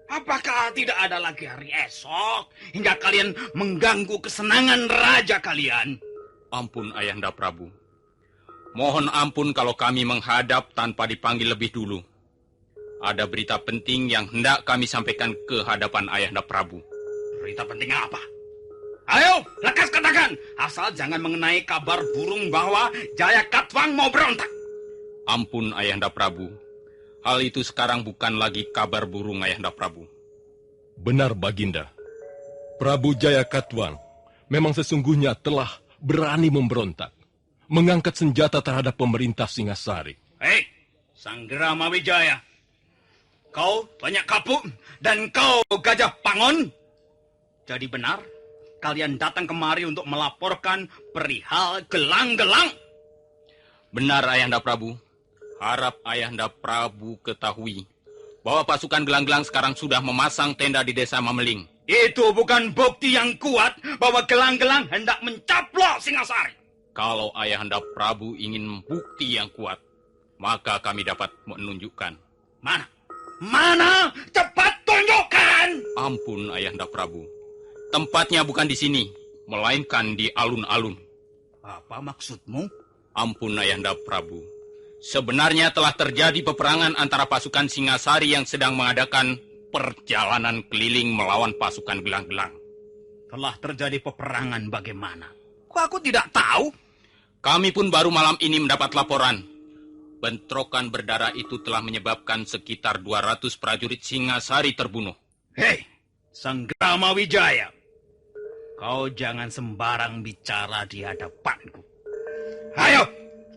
Apakah tidak ada lagi hari esok hingga kalian mengganggu kesenangan raja kalian? Ampun, Ayahanda Prabu. Mohon ampun kalau kami menghadap tanpa dipanggil lebih dulu. Ada berita penting yang hendak kami sampaikan ke hadapan Ayahanda Prabu. Berita penting apa? Ayo, lekas katakan. Asal jangan mengenai kabar burung bahwa Jaya Katwang mau berontak. Ampun, Ayahanda Prabu. Hal itu sekarang bukan lagi kabar burung, Ayahanda Prabu. Benar, Baginda. Prabu Jaya Katwang memang sesungguhnya telah berani memberontak, mengangkat senjata terhadap pemerintah Singasari. Hei, Sanggrama Wijaya. Kau banyak kapuk dan kau Gajah Pangon. Jadi benar, kalian datang kemari untuk melaporkan perihal gelang-gelang? Benar, Ayahanda Prabu. Harap Ayahanda Prabu ketahui bahwa pasukan gelang-gelang sekarang sudah memasang tenda di desa Mameling. Itu bukan bukti yang kuat bahwa gelang-gelang hendak mencaplok Singasari. Kalau Ayahanda Prabu ingin bukti yang kuat, maka kami dapat menunjukkan. Mana? Mana? Cepat tunjukkan! Ampun, Ayahanda Prabu. Tempatnya bukan di sini, melainkan di alun-alun. Apa maksudmu? Ampun, Ayahanda Prabu. Sebenarnya telah terjadi peperangan antara pasukan Singasari yang sedang mengadakan perjalanan keliling melawan pasukan gelang-gelang. Telah terjadi peperangan bagaimana? Kok aku tidak tahu? Kami pun baru malam ini mendapat laporan. Bentrokan berdarah itu telah menyebabkan sekitar 200 prajurit Singasari terbunuh. Hei, Sanggrama Wijaya. Kau jangan sembarang bicara di hadapanku. Ayo,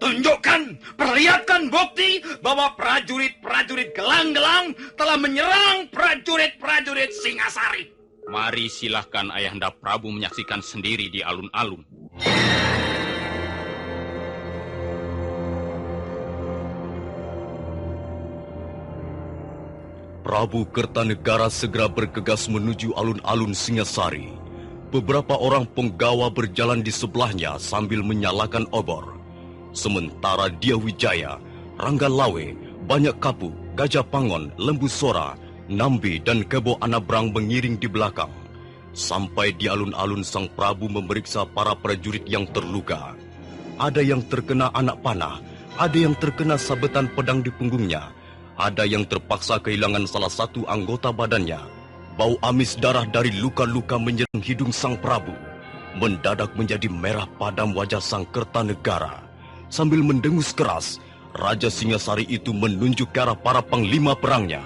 tunjukkan, perlihatkan bukti bahwa prajurit-prajurit gelang-gelang telah menyerang prajurit-prajurit Singasari. Mari silahkan Ayahanda Prabu menyaksikan sendiri di alun-alun. Prabu Kertanegara segera bergegas menuju alun-alun Singasari. Beberapa orang penggawa berjalan di sebelahnya sambil menyalakan obor. Sementara Dia Wijaya, Rangga Lawe, Banyak Kapuk, Gajah Pangon, Lembu Sora, Nambi, dan Kebo Anabrang mengiring di belakang. Sampai di alun-alun sang Prabu memeriksa para prajurit yang terluka. Ada yang terkena anak panah, ada yang terkena sabetan pedang di punggungnya, ada yang terpaksa kehilangan salah satu anggota badannya. Bau amis darah dari luka-luka menyerang hidung sang Prabu. Mendadak menjadi merah padam wajah sang Kertanegara. Sambil mendengus keras, Raja Singasari itu menunjuk ke arah para panglima perangnya.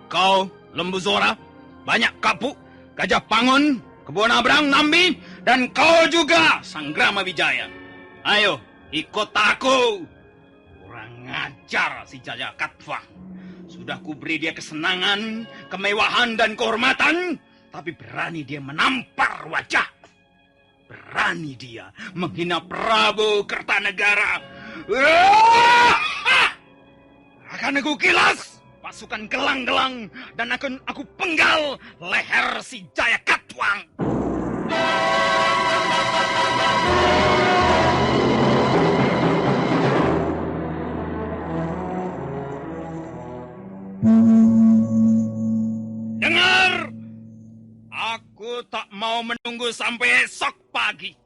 Kau, Lembu Sora, Banyak Kapuk, Gajah Pangon, Kebo Anabrang, Nambi, dan kau juga, Sanggrama Wijaya. Ayo, ikut aku. Kurang ajar si Jaya Katwang. Sudah kuberi dia kesenangan, kemewahan, dan kehormatan, tapi berani dia menampar wajah. Berani dia menghina Prabu Kertanegara. Akan aku kilas pasukan gelang-gelang dan akan aku penggal leher si Jaya Katwang. Dengar! Aku tak mau menunggu sampai esok pagi.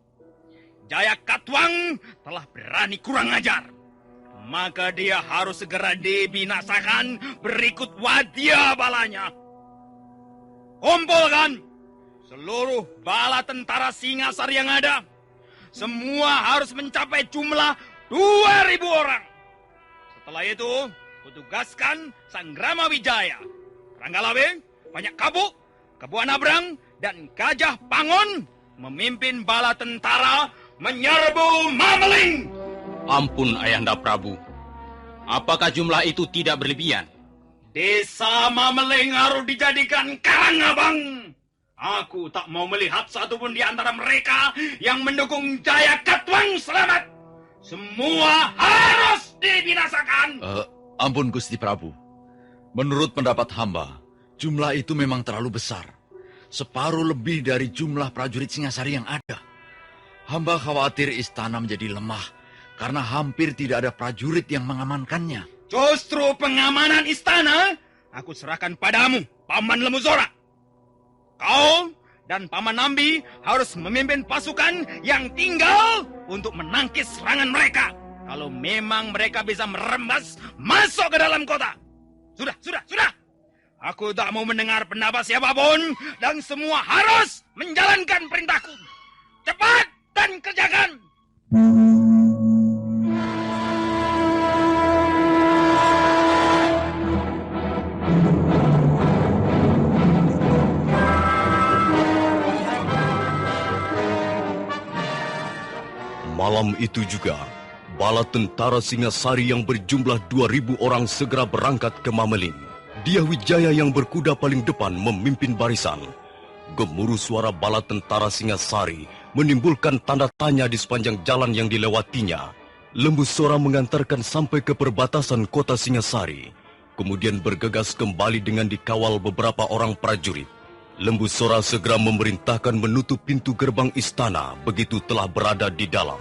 Jaya Katwang telah berani kurang ajar. Maka dia harus segera dibinasakan berikut wadya balanya. Kumpulkan seluruh bala tentara Singasari yang ada. Semua harus mencapai jumlah 2.000 orang. Setelah itu, kutugaskan Sanggrama Wijaya, Rangga Lawe, Banyak Kapuk, Kebo Anabrang, dan Gajah Pangon memimpin bala tentara menyerbu Mameling. Ampun, Ayahanda Prabu. Apakah jumlah itu tidak berlebihan? Desa Mameling harus dijadikan Karangabang. Aku tak mau melihat satupun di antara mereka yang mendukung Jaya Katwang selamat. Semua harus dibinasakan. Ampun Gusti Prabu. Menurut pendapat hamba, jumlah itu memang terlalu besar. Separuh lebih dari jumlah prajurit Singasari yang ada. Hamba khawatir istana menjadi lemah karena hampir tidak ada prajurit yang mengamankannya. Justru pengamanan istana aku serahkan padamu, Paman Lembusora. Kau dan Paman Nambi harus memimpin pasukan yang tinggal untuk menangkis serangan mereka. Kalau memang mereka bisa merembas masuk ke dalam kota. Sudah. Aku tak mau mendengar pendapat siapapun dan semua harus menjalankan perintahku. Cepat dan kerjakan. Malam itu juga, bala tentara Singasari yang berjumlah 2.000 orang segera berangkat ke Mameling. Dyah Wijaya yang berkuda paling depan memimpin barisan. Gemuruh suara bala tentara Singasari menimbulkan tanda tanya di sepanjang jalan yang dilewatinya. Lembusora mengantarkan sampai ke perbatasan kota Singasari, kemudian bergegas kembali dengan dikawal beberapa orang prajurit. Lembusora segera memerintahkan menutup pintu gerbang istana begitu telah berada di dalam.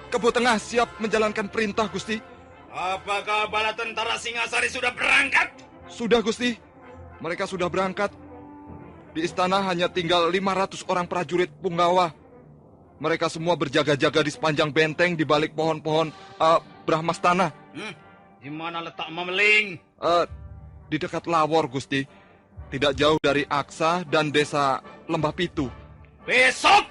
Kebo Tengah siap menjalankan perintah, Gusti. Apakah bala tentara Singasari sudah berangkat? Sudah, Gusti. Mereka sudah berangkat. Di istana hanya tinggal 500 orang prajurit punggawa. Mereka semua berjaga-jaga di sepanjang benteng di balik pohon-pohon Brahmastana. Di mana letak Mameling? Di dekat Lawor, Gusti. Tidak jauh dari Aksa dan desa Lembah Pitu. Besok,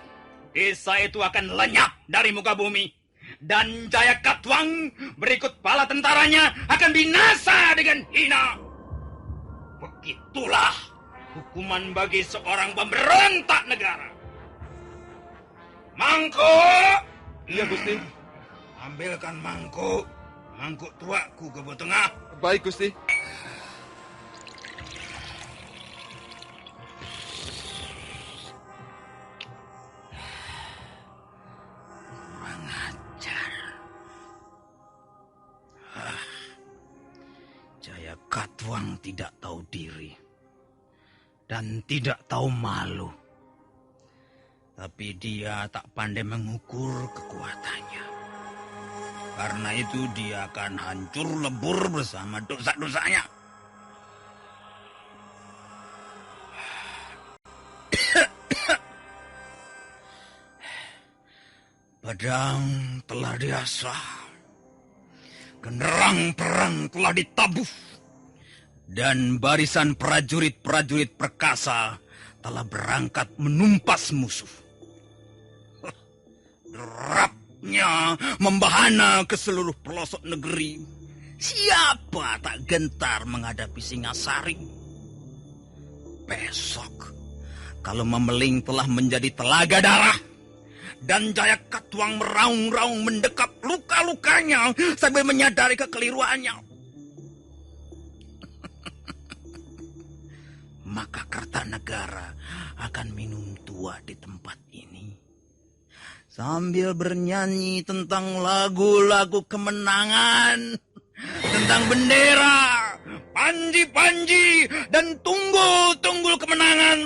desa itu akan lenyap dari muka bumi. Dan Jaya Katwang berikut bala tentaranya akan binasa dengan hina. Begitulah hukuman bagi seorang pemberontak negara. Mangkuk! Iya, Gusti. Ambilkan mangkuk. Mangkuk tuaku Kebo Tengah. Baik, Gusti. Jaya Katwang tidak tahu diri dan tidak tahu malu. Tapi dia tak pandai mengukur kekuatannya. Karena itu dia akan hancur lebur bersama dosa-dosanya. Pedang telah diasah. Genderang perang telah ditabuh. Dan barisan prajurit-prajurit perkasa telah berangkat menumpas musuh. Derapnya membahana ke seluruh pelosok negeri. Siapa tak gentar menghadapi Singasari? Besok, kalau Mameling telah menjadi telaga darah, dan Jaya Katwang meraung-raung mendekap luka-lukanya sambil menyadari kekeliruannya, maka Kertanegara akan minum tua di tempat ini sambil bernyanyi tentang lagu-lagu kemenangan, tentang bendera, panji-panji, dan tunggul-tunggul kemenangan,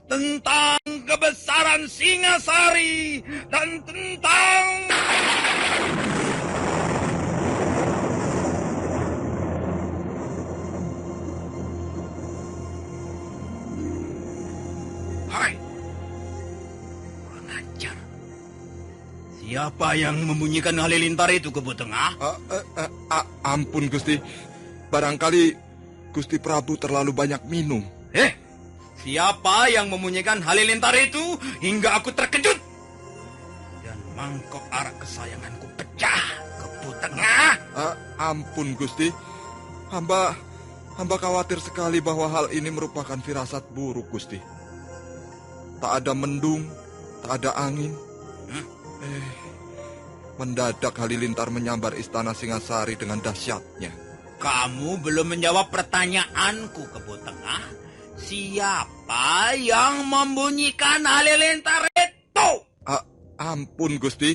tentang kebesaran Singasari, dan tentang... Hai, kurang ajar. Siapa yang membunyikan halilintar itu, Kebo Tengah? Ampun, Gusti. Barangkali Gusti Prabu terlalu banyak minum. Siapa yang membunyikan halilintar itu hingga aku terkejut? Dan mangkok arak kesayanganku pecah, Kebo Tengah. Ampun, Gusti. Hamba khawatir sekali bahwa hal ini merupakan firasat buruk, Gusti. Tak ada mendung, tak ada angin. Mendadak halilintar menyambar istana Singasari dengan dahsyatnya. Kamu belum menjawab pertanyaanku, Kebo Tengah. Siapa yang membunyikan halilintar itu? Ampun, Gusti.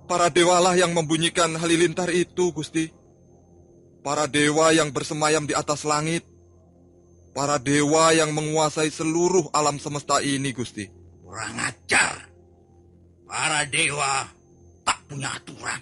Para dewalah yang membunyikan halilintar itu, Gusti. Para dewa yang bersemayam di atas langit. Para dewa yang menguasai seluruh alam semesta ini, Gusti. Kurang ajar. Para dewa tak punya aturan.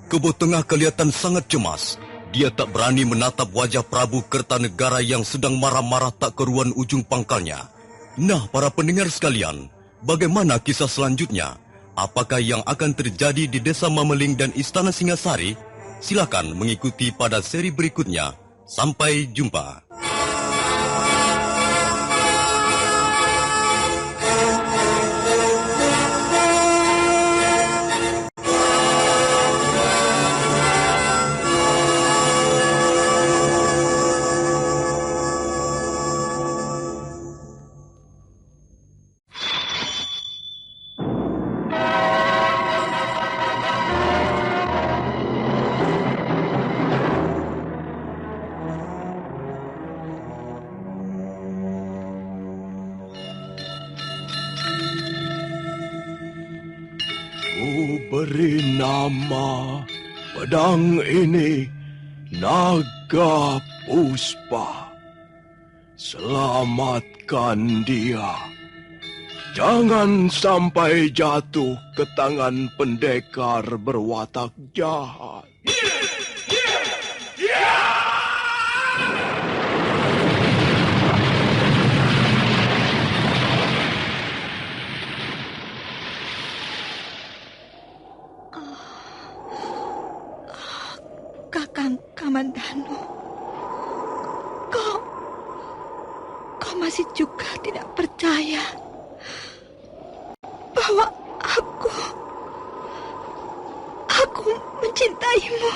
Kebo Tengah kelihatan sangat cemas. Dia tak berani menatap wajah Prabu Kertanegara yang sedang marah-marah tak keruan ujung pangkalnya. Nah, para pendengar sekalian, bagaimana kisah selanjutnya? Apakah yang akan terjadi di Desa Mameling dan Istana Singasari? Silakan mengikuti pada seri berikutnya. Sampai jumpa. Beri nama pedang ini Naga Puspa. Selamatkan dia. Jangan sampai jatuh ke tangan pendekar berwatak jahat. Kakang Kamandanu, kau masih juga tidak percaya bahwa aku mencintaimu.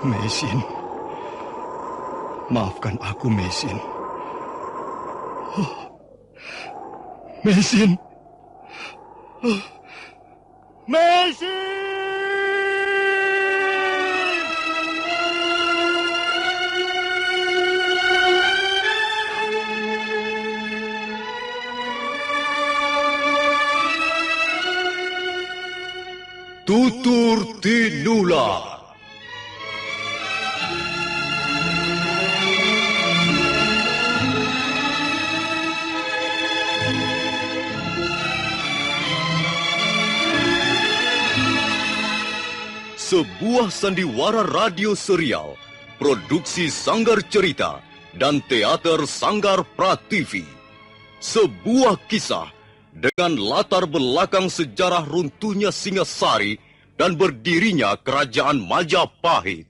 Mesin, maafkan aku, Mesin. Mesin. Mesin! Tutur Tinula. Sebuah sandiwara radio serial, produksi Sanggar Cerita dan Teater Sanggar Prativi. Sebuah kisah dengan latar belakang sejarah runtuhnya Singasari dan berdirinya Kerajaan Majapahit.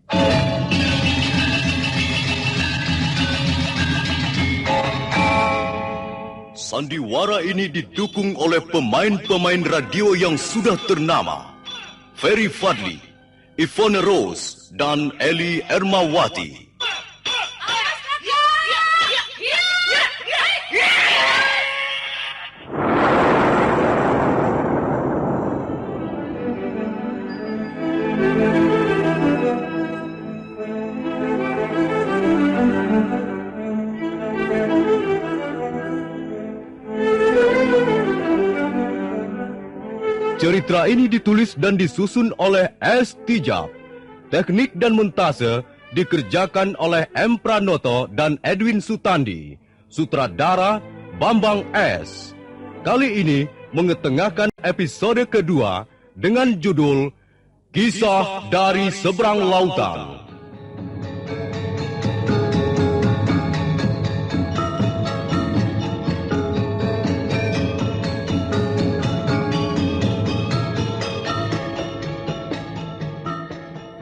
Sandiwara ini didukung oleh pemain-pemain radio yang sudah ternama. Ferry Fadli, Ivone Rose, dan Eli Ermawati. Cerita ini ditulis dan disusun oleh S. Tijab. Teknik dan montase dikerjakan oleh M. Pranoto dan Edwin Sutandi. Sutradara Bambang S. Kali ini mengetengahkan episode kedua dengan judul Kisah dari Seberang Lautan.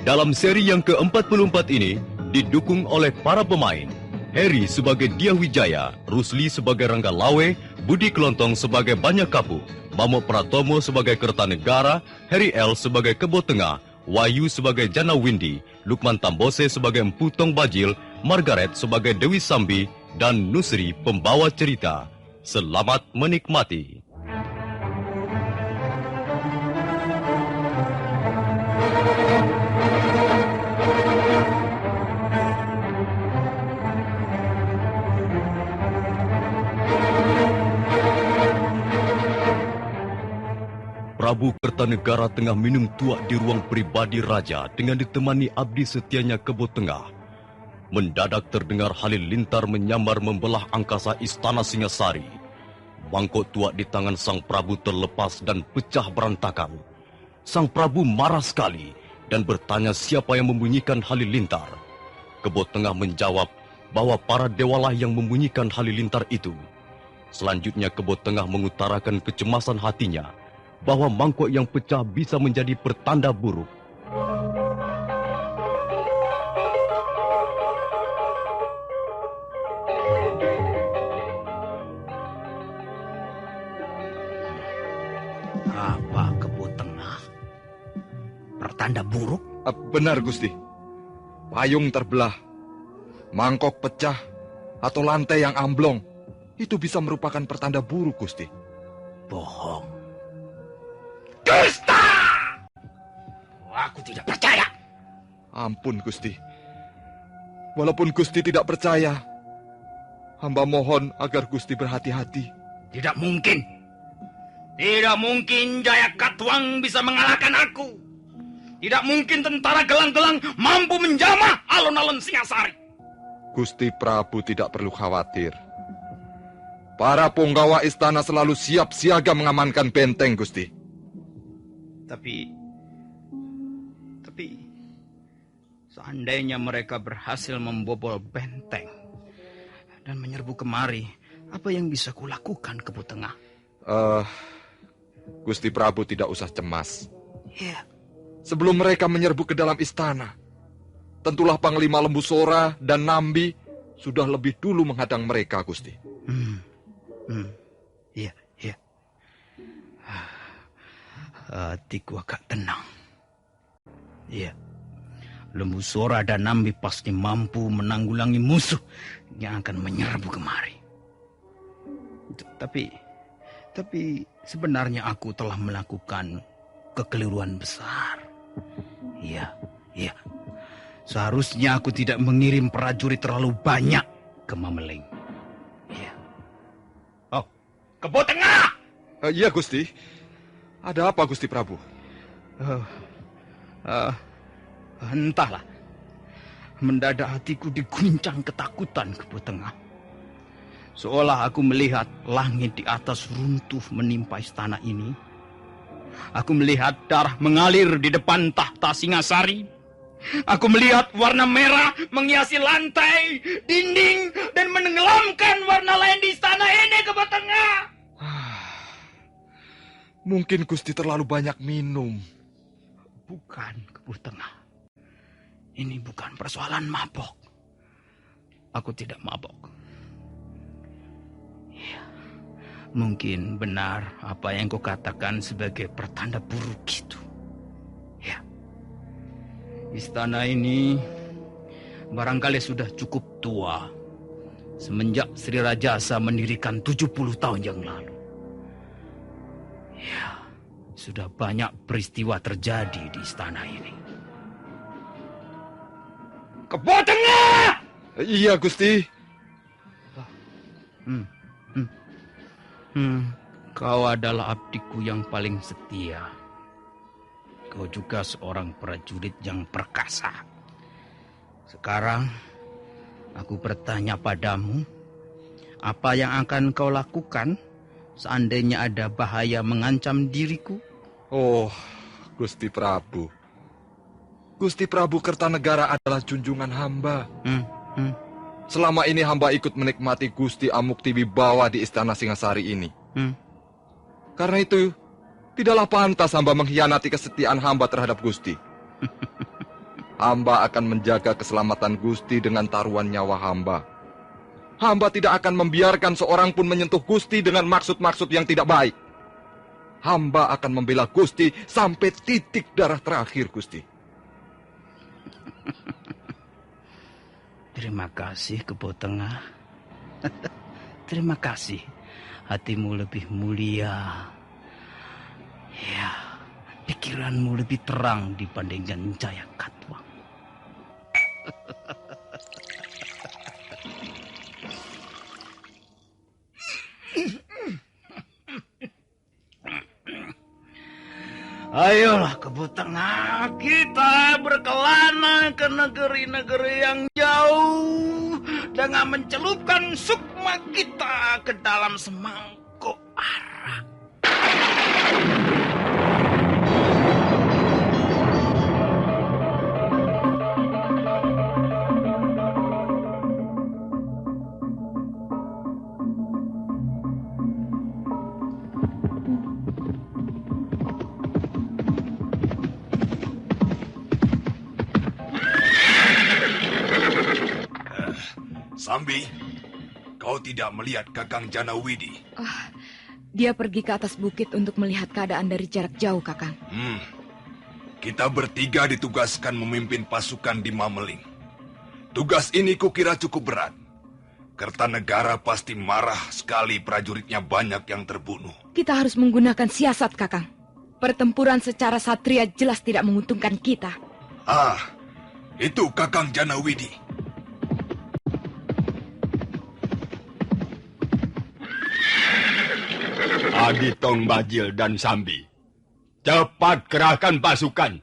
Dalam seri yang ke-44 ini, didukung oleh para pemain. Heri sebagai Dyah Wijaya, Rusli sebagai Rangga Lawe, Budi Klontong sebagai Banyak Kapuk, Bamo Pratomo sebagai Kertanegara, Heri L sebagai Kebo Tengah, Wahyu sebagai Jana Windy, Lukman Tambose sebagai Empu Tong Bajil, Margaret sebagai Dewi Sambi, dan Nusri pembawa cerita. Selamat menikmati. Prabu Kertanegara tengah minum tuak di ruang pribadi raja dengan ditemani abdi setianya Kebo Tengah. Mendadak terdengar halilintar menyambar membelah angkasa istana Singasari. Mangkok tuak di tangan sang Prabu terlepas dan pecah berantakan. Sang Prabu marah sekali dan bertanya siapa yang membunyikan halilintar. Kebo Tengah menjawab bahwa para dewalah yang membunyikan halilintar itu. Selanjutnya Kebo Tengah mengutarakan kecemasan hatinya bahwa mangkok yang pecah bisa menjadi pertanda buruk. Apa Kebo Tengah? Pertanda buruk? Benar, Gusti. Payung terbelah, mangkok pecah, atau lantai yang amblong. Itu bisa merupakan pertanda buruk, Gusti. Bohong. Dusta! Aku tidak percaya. Ampun, Gusti. Walaupun Gusti tidak percaya, hamba mohon agar Gusti berhati-hati. Tidak mungkin. Tidak mungkin Jaya Katwang bisa mengalahkan aku. Tidak mungkin tentara gelang-gelang mampu menjamah alun-alun Singasari. Gusti Prabu tidak perlu khawatir. Para punggawa istana selalu siap siaga mengamankan benteng, Gusti. Tapi seandainya mereka berhasil membobol benteng dan menyerbu kemari, apa yang bisa kulakukan Kebo Tengah? Gusti Prabu tidak usah cemas. Iya. Sebelum mereka menyerbu ke dalam istana, tentulah Panglima Lembu Sora dan Nambi sudah lebih dulu menghadang mereka, Gusti. Iya. Hatiku agak tenang. Iya, Lembu Sora dan Nambi pasti mampu menanggulangi musuh yang akan menyerbu kemari. Tapi sebenarnya aku telah melakukan kekeliruan besar. Iya. Seharusnya aku tidak mengirim prajurit terlalu banyak ke Mameling. Iya. Oh, Kebo Tengah! Iya, Gusti. Ada apa, Gusti Prabu? Entahlah. Mendadak hatiku diguncang ketakutan, Kebo Tengah. Seolah aku melihat langit di atas runtuh menimpa istana ini. Aku melihat darah mengalir di depan tahta Singasari. Aku melihat warna merah menghiasi lantai, dinding, dan menenggelamkan warna lain di istana ini, Kebo Tengah. Mungkin Gusti terlalu banyak minum. Bukan, Kebo Tengah. Ini bukan persoalan mabok. Aku tidak mabok. Ya, mungkin benar apa yang kau katakan sebagai pertanda buruk itu. Ya, istana ini barangkali sudah cukup tua. Semenjak Sri Rajasa mendirikan 70 tahun yang lalu. Ya, sudah banyak peristiwa terjadi di istana ini. Kebo Tengah! Iya, Gusti. Kau adalah abdiku yang paling setia. Kau juga seorang prajurit yang perkasa. Sekarang, aku bertanya padamu, apa yang akan kau lakukan seandainya ada bahaya mengancam diriku? Oh, Gusti Prabu. Gusti Prabu Kertanegara adalah junjungan hamba. Selama ini hamba ikut menikmati Gusti Amukti Wibawa di Istana Singasari ini. Karena itu, tidaklah pantas hamba mengkhianati kesetiaan hamba terhadap Gusti. Hamba akan menjaga keselamatan Gusti dengan taruhan nyawa hamba. Hamba tidak akan membiarkan seorang pun menyentuh Gusti dengan maksud-maksud yang tidak baik. Hamba akan membela Gusti sampai titik darah terakhir, Gusti. Terima kasih, Kebo Tengah. Terima kasih. Hatimu lebih mulia. Ya, pikiranmu lebih terang dibandingkan Jayakatwang. Ayolah Kebo Tengah, kita berkelana ke negeri-negeri yang jauh dengan mencelupkan sukma kita ke dalam semangkuk arak. Sambi, kau tidak melihat Kakang Janawidi? Dia pergi ke atas bukit untuk melihat keadaan dari jarak jauh, Kakang. Kita bertiga ditugaskan memimpin pasukan di Mameling. Tugas ini kukira cukup berat. Kertanegara pasti marah sekali prajuritnya banyak yang terbunuh. Kita harus menggunakan siasat, Kakang. Pertempuran secara satria jelas tidak menguntungkan kita. Itu Kakang Janawidi. Aditong, Bajil, dan Sambi, cepat kerahkan pasukan.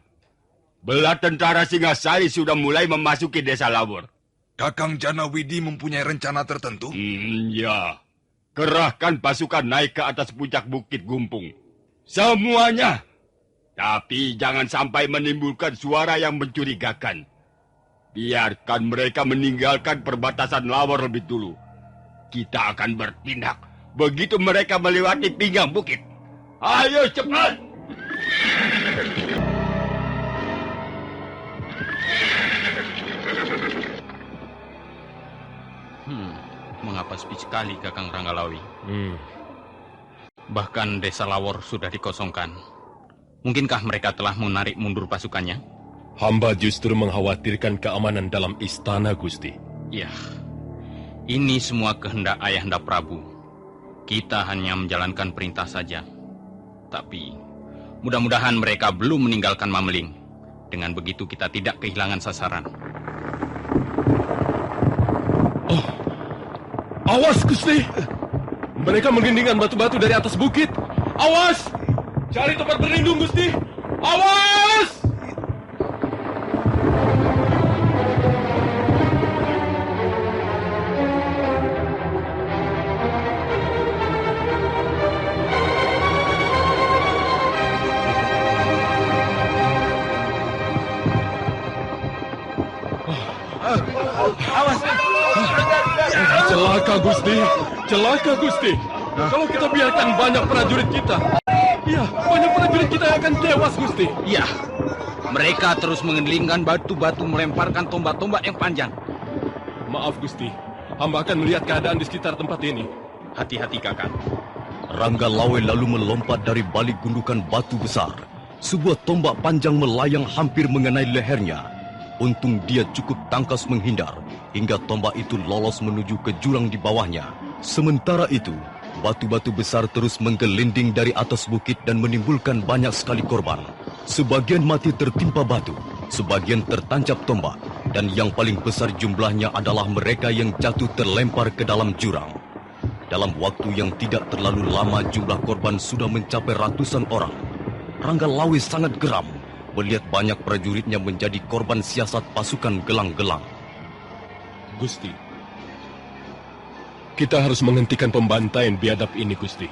Bela tentara Singasari sudah mulai memasuki desa Lawur. Kakang Janawidi mempunyai rencana tertentu? Ya. Kerahkan pasukan naik ke atas puncak Bukit Gumpung. Semuanya. Tapi jangan sampai menimbulkan suara yang mencurigakan. Biarkan mereka meninggalkan perbatasan Lawur lebih dulu. Kita akan bertindak begitu mereka melewati pinggang bukit. Ayo cepat! Mengapa sepi sekali, Kakang Ranggalawi? Bahkan desa Lawor sudah dikosongkan. Mungkinkah mereka telah menarik mundur pasukannya? Hamba justru mengkhawatirkan keamanan dalam istana, Gusti. Ya, ini semua kehendak Ayahanda Prabu. Kita hanya menjalankan perintah saja. Tapi, mudah-mudahan mereka belum meninggalkan Mameling. Dengan begitu kita tidak kehilangan sasaran. Awas, Gusti! Mereka menggendingkan batu-batu dari atas bukit. Awas! Cari tempat berlindung, Gusti! Awas! Celaka, Gusti. Celaka, Gusti. Kalau kita biarkan banyak prajurit kita, banyak prajurit kita yang akan tewas, Gusti. Ya, mereka terus mengelilingkan batu-batu, melemparkan tombak-tombak yang panjang. Maaf, Gusti. Hamba akan melihat keadaan di sekitar tempat ini. Hati-hati, Kakang. Ranggalawe lalu melompat dari balik gundukan batu besar. Sebuah tombak panjang melayang hampir mengenai lehernya. Untung dia cukup tangkas menghindar, hingga tombak itu lolos menuju ke jurang di bawahnya. Sementara itu, batu-batu besar terus menggelinding dari atas bukit dan menimbulkan banyak sekali korban. Sebagian mati tertimpa batu, sebagian tertancap tombak, dan yang paling besar jumlahnya adalah mereka yang jatuh terlempar ke dalam jurang. Dalam waktu yang tidak terlalu lama, jumlah korban sudah mencapai ratusan orang. Ranggalawe sangat geram melihat banyak prajuritnya menjadi korban siasat pasukan gelang-gelang. Gusti, kita harus menghentikan pembantaian biadab ini, Gusti.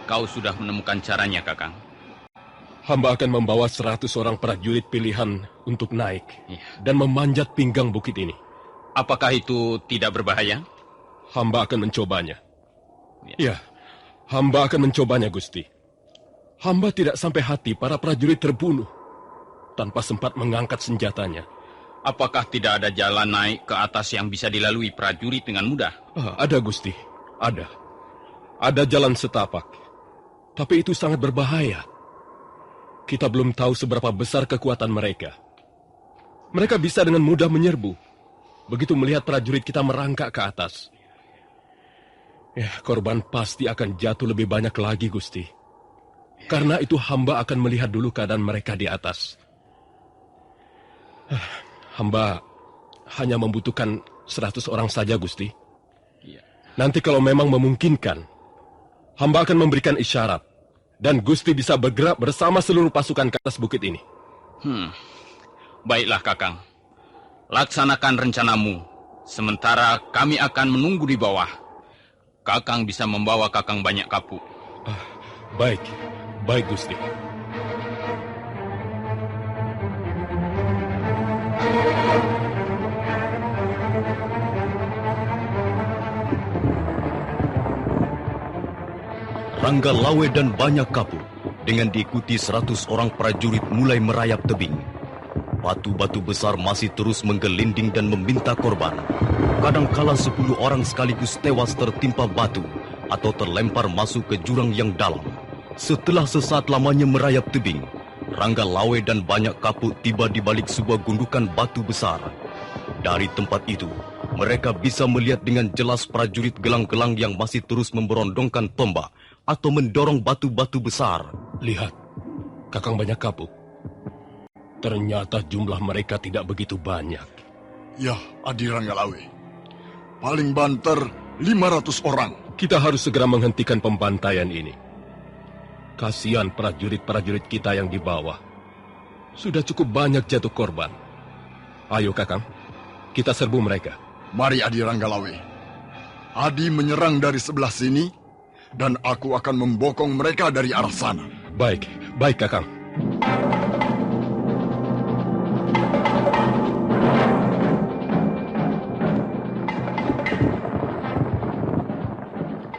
Kau sudah menemukan caranya, Kakang? Hamba akan membawa 100 orang prajurit pilihan untuk naik dan memanjat pinggang bukit ini. Apakah itu tidak berbahaya? Hamba akan mencobanya. Ya, hamba akan mencobanya, Gusti. Hamba tidak sampai hati para prajurit terbunuh tanpa sempat mengangkat senjatanya. Apakah tidak ada jalan naik ke atas yang bisa dilalui prajurit dengan mudah? Ada, Gusti. Ada. Ada jalan setapak. Tapi itu sangat berbahaya. Kita belum tahu seberapa besar kekuatan mereka. mereka bisa dengan mudah menyerbu. Begitu melihat prajurit kita merangkak ke atas. Ya, korban pasti akan jatuh lebih banyak lagi, Gusti. Karena itu hamba akan melihat dulu keadaan mereka di atas. Hamba hanya membutuhkan 100 orang saja, Gusti. Nanti kalau memang memungkinkan, hamba akan memberikan isyarat. Dan Gusti bisa bergerak bersama seluruh pasukan ke atas bukit ini. Baiklah, Kakang. Laksanakan rencanamu. Sementara kami akan menunggu di bawah. Kakang bisa membawa Kakang Banyak Kapuk. Baik, baik, Gusti. Rangga Lawe dan Banyak Kapuk dengan diikuti 100 orang prajurit mulai merayap tebing. Batu-batu besar masih terus menggelinding dan meminta korban. Kadangkala 10 orang sekaligus tewas tertimpa batu atau terlempar masuk ke jurang yang dalam. Setelah sesaat lamanya merayap tebing, Rangga Lawe dan Banyak Kapuk tiba di balik sebuah gundukan batu besar. Dari tempat itu, mereka bisa melihat dengan jelas prajurit gelang-gelang yang masih terus memberondongkan tombak atau mendorong batu-batu besar. Lihat, Kakang Banyak Kapuk. Ternyata jumlah mereka tidak begitu banyak. Ya, Adi Ranggalawe. Paling banter 500 orang. Kita harus segera menghentikan pembantaian ini. Kasihan prajurit-prajurit kita yang di bawah. Sudah cukup banyak jatuh korban. Ayo, Kakang. Kita serbu mereka. Mari, Adi Ranggalawe. Adi menyerang dari sebelah sini, dan aku akan membokong mereka dari arah sana. Baik, baik, Kakang.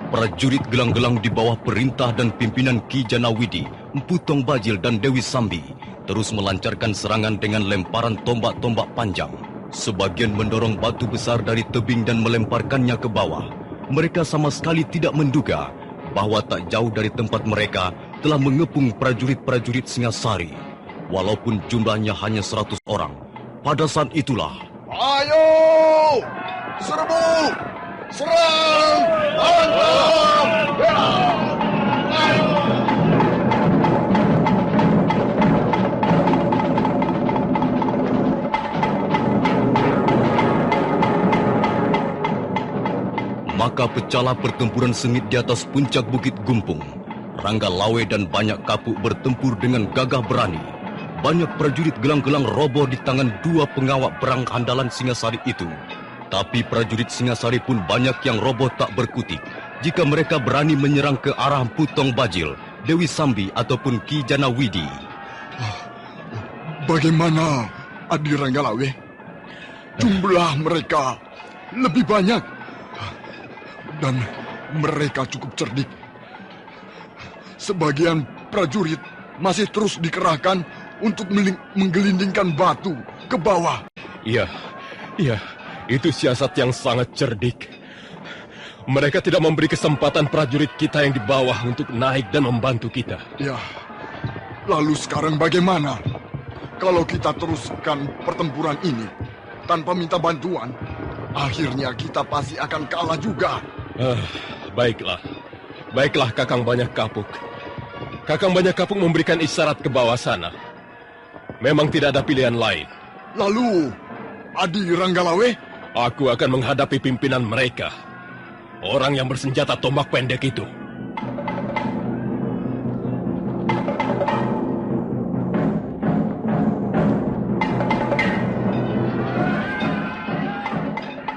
Prajurit gelang-gelang di bawah perintah dan pimpinan Ki Janawidi, Empu Tong Bajil dan Dewi Sambi terus melancarkan serangan dengan lemparan tombak-tombak panjang. Sebagian mendorong batu besar dari tebing dan melemparkannya ke bawah. Mereka sama sekali tidak menduga bahwa tak jauh dari tempat mereka telah mengepung prajurit-prajurit Singasari. Walaupun jumlahnya hanya 100 orang, pada saat itulah... Ayo! Serbu! Serang! Hantam! Maka pecahlah pertempuran sengit di atas puncak Bukit Gumpung. Rangga Lawe dan Banyak Kapuk bertempur dengan gagah berani. Banyak prajurit gelang-gelang roboh di tangan 2 pengawak perang andalan Singasari itu. Tapi prajurit Singasari pun banyak yang roboh tak berkutik jika mereka berani menyerang ke arah Empu Tong Bajil, Dewi Sambi ataupun Ki Janawidi. Bagaimana, Adi Ranggalawe? Jumlah mereka lebih banyak. Dan mereka cukup cerdik. Sebagian prajurit masih terus dikerahkan untuk menggelindingkan batu ke bawah. Iya, itu siasat yang sangat cerdik. Mereka tidak memberi kesempatan prajurit kita yang di bawah untuk naik dan membantu kita. Ya, lalu sekarang bagaimana? Kalau kita teruskan pertempuran ini tanpa minta bantuan, akhirnya kita pasti akan kalah juga. Baiklah Kakang Banyak Kapuk. Kakang Banyak Kapuk memberikan isyarat ke bawah sana. Memang tidak ada pilihan lain. Lalu, Adi Ranggalawe? Aku akan menghadapi pimpinan mereka. Orang yang bersenjata tombak pendek itu.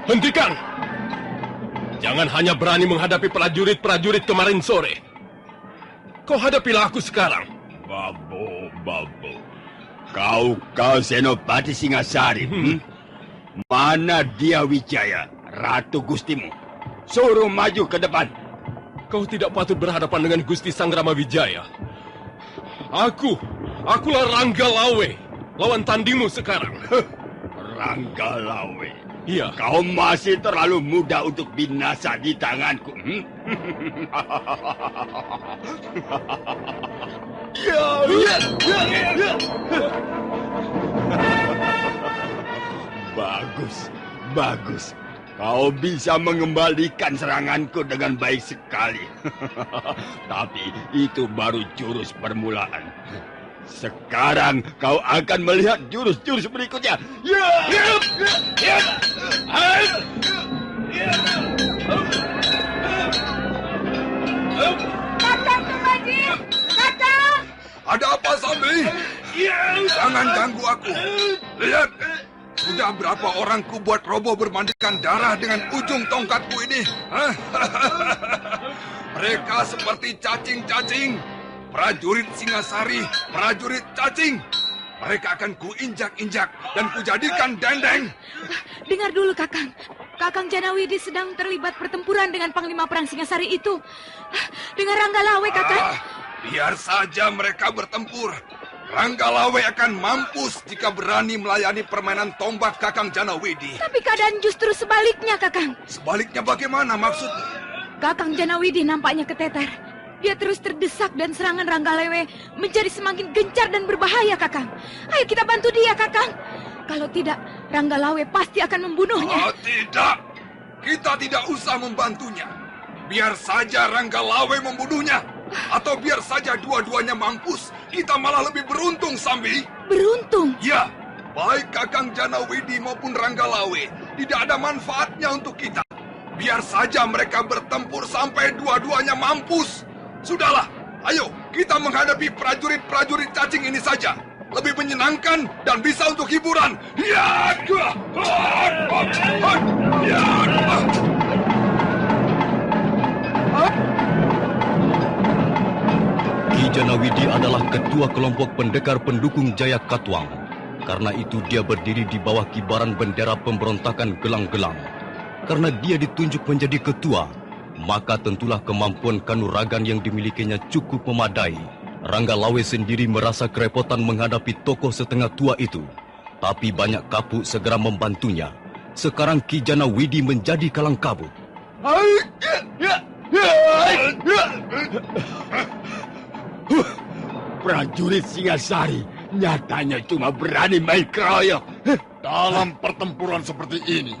Hentikan! Jangan hanya berani menghadapi prajurit-prajurit kemarin sore. Kau hadapilah aku sekarang. Babo. Kau Senopati Singasari. Mana dia Wijaya, Ratu Gustimu? Suruh maju ke depan. Kau tidak patut berhadapan dengan Gusti Sang Rama Wijaya. Akulah Rangga Lawe, lawan tandingmu sekarang. Rangga Lawe? Iya. Kau masih terlalu muda untuk binasa di tanganku. Bagus. Kau bisa mengembalikan seranganku dengan baik sekali. Tapi itu baru jurus permulaan. Sekarang kau akan melihat jurus-jurus berikutnya. Kakang Tumaji! Kakang! Ada apa, Sambi? Jangan ganggu aku. Lihat, sudah berapa orang ku buat roboh bermandikan darah dengan ujung tongkatku ini? Mereka seperti cacing-cacing. Prajurit Singasari, prajurit cacing. Mereka akan kuinjak-injak dan kujadikan dendeng. Dengar dulu, Kakang. Kakang Janawidi sedang terlibat pertempuran dengan Panglima Perang Singasari itu. Dengan Ranggalawe, Kakang. Biar saja mereka bertempur. Ranggalawe akan mampus jika berani melayani permainan tombak Kakang Janawidi. Tapi keadaan justru sebaliknya, Kakang. Sebaliknya bagaimana maksudnya? Kakang Janawidi nampaknya keteter. Dia terus terdesak dan serangan Ranggalawe menjadi semakin gencar dan berbahaya, Kakang. Ayo kita bantu dia, Kakang. Kalau tidak, Ranggalawe pasti akan membunuhnya. Tidak. Kita tidak usah membantunya. Biar saja Ranggalawe membunuhnya. Atau biar saja dua-duanya mampus. Kita malah lebih beruntung, Sambi. Beruntung? Ya. Baik Kakang Janawidi maupun Ranggalawe. Tidak ada manfaatnya untuk kita. Biar saja mereka bertempur sampai dua-duanya mampus. Sudahlah, ayo kita menghadapi prajurit-prajurit cacing ini saja. Lebih menyenangkan dan bisa untuk hiburan. Ki Janawidi adalah ketua kelompok pendekar pendukung Jaya Katwang. Karena itu dia berdiri di bawah kibaran bendera pemberontakan Gelang-Gelang. Karena dia ditunjuk menjadi ketua, maka tentulah kemampuan kanuragan yang dimilikinya cukup memadai. Ranggalawe sendiri merasa kerepotan menghadapi tokoh setengah tua itu. Tapi banyak kapuk segera membantunya. Sekarang Ki Janawidi menjadi kalang kabut. Prajurit Singasari nyatanya cuma berani main keroyok. Dalam pertempuran seperti ini,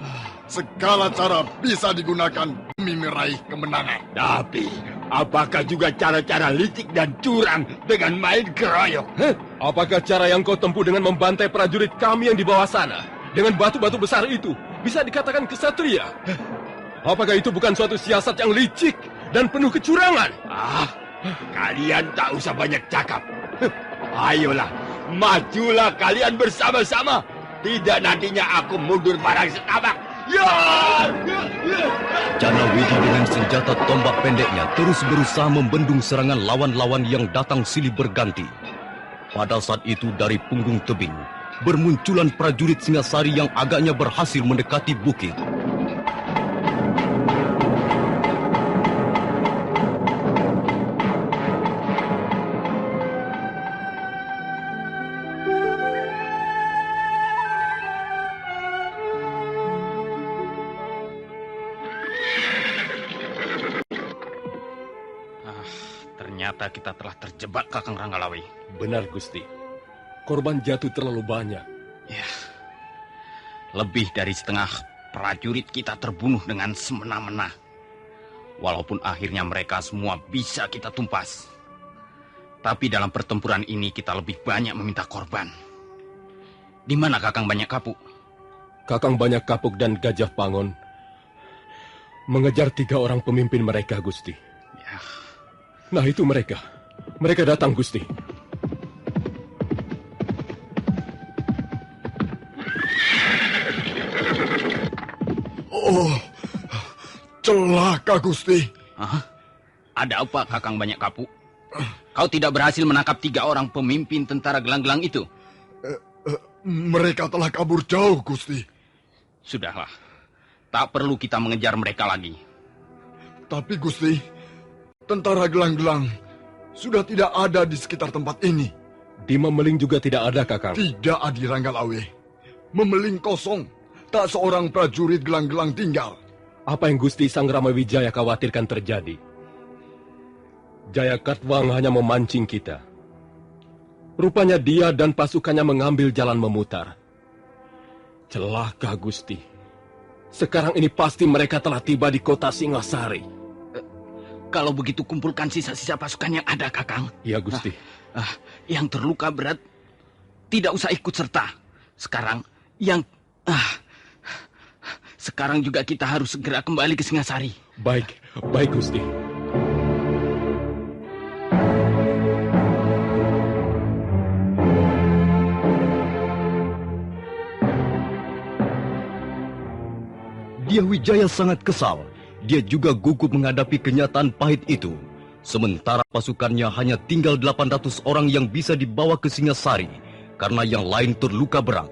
segala cara bisa digunakan demi meraih kemenangan. Tapi, apakah juga cara-cara licik dan curang dengan main keroyok? Apakah cara yang kau tempuh dengan membantai prajurit kami yang di bawah sana, dengan batu-batu besar itu, bisa dikatakan kesatria? Apakah itu bukan suatu siasat yang licik dan penuh kecurangan? Kalian tak usah banyak cakap. Ayolah, majulah kalian bersama-sama. Tidak nantinya aku mundur barang setapak. Janawidi dengan senjata tombak pendeknya terus berusaha membendung serangan lawan-lawan yang datang silih berganti. Pada saat itu dari punggung tebing, bermunculan prajurit Singasari yang agaknya berhasil mendekati bukit. Ternyata kita telah terjebak, Kakang Ranggalawe. Benar, Gusti. Korban jatuh terlalu banyak. Ya, lebih dari setengah prajurit kita terbunuh dengan semena-mena. Walaupun akhirnya mereka semua bisa kita tumpas. Tapi dalam pertempuran ini kita lebih banyak meminta korban. Di mana Kakang Banyak Kapuk? Kakang Banyak Kapuk dan Gajah Pangon mengejar 3 orang pemimpin mereka, Gusti. Ya. Nah, itu mereka. Mereka datang, Gusti. Oh, celaka, Gusti. Ada apa, Kakang Banyak Kapuk? Kau tidak berhasil menangkap 3 orang pemimpin tentara gelang-gelang itu? Mereka telah kabur jauh, Gusti. Sudahlah. Tak perlu kita mengejar mereka lagi. Tapi, Gusti, tentara gelang-gelang sudah tidak ada di sekitar tempat ini. Di Memeling juga tidak ada, Kakang. Tidak, Adi Ranggalawe. Memeling kosong. Tak seorang prajurit gelang-gelang tinggal. Apa yang Gusti Sang Ramawijaya khawatirkan terjadi? Jaya Katwang hanya memancing kita. Rupanya dia dan pasukannya mengambil jalan memutar. Celaka, Gusti. Sekarang ini pasti mereka telah tiba di kota Singasari. Kalau begitu kumpulkan sisa-sisa pasukan yang ada, Kakang. Iya, Gusti. Yang terluka berat tidak usah ikut serta. Sekarang juga kita harus segera kembali ke Singasari. Baik, Gusti. Dyah Wijaya sangat kesal. Dia juga gugup menghadapi kenyataan pahit itu. Sementara pasukannya hanya tinggal 800 orang yang bisa dibawa ke Singasari karena yang lain terluka berat.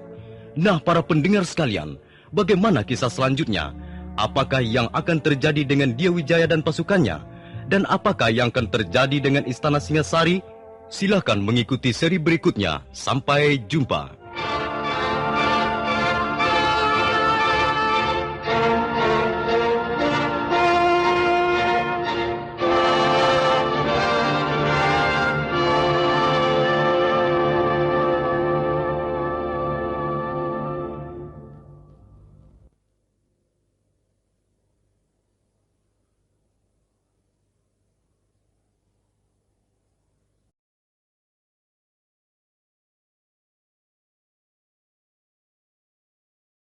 Nah, para pendengar sekalian, bagaimana kisah selanjutnya? Apakah yang akan terjadi dengan Dyah Wijaya dan pasukannya? Dan apakah yang akan terjadi dengan Istana Singasari? Silakan mengikuti seri berikutnya. Sampai jumpa.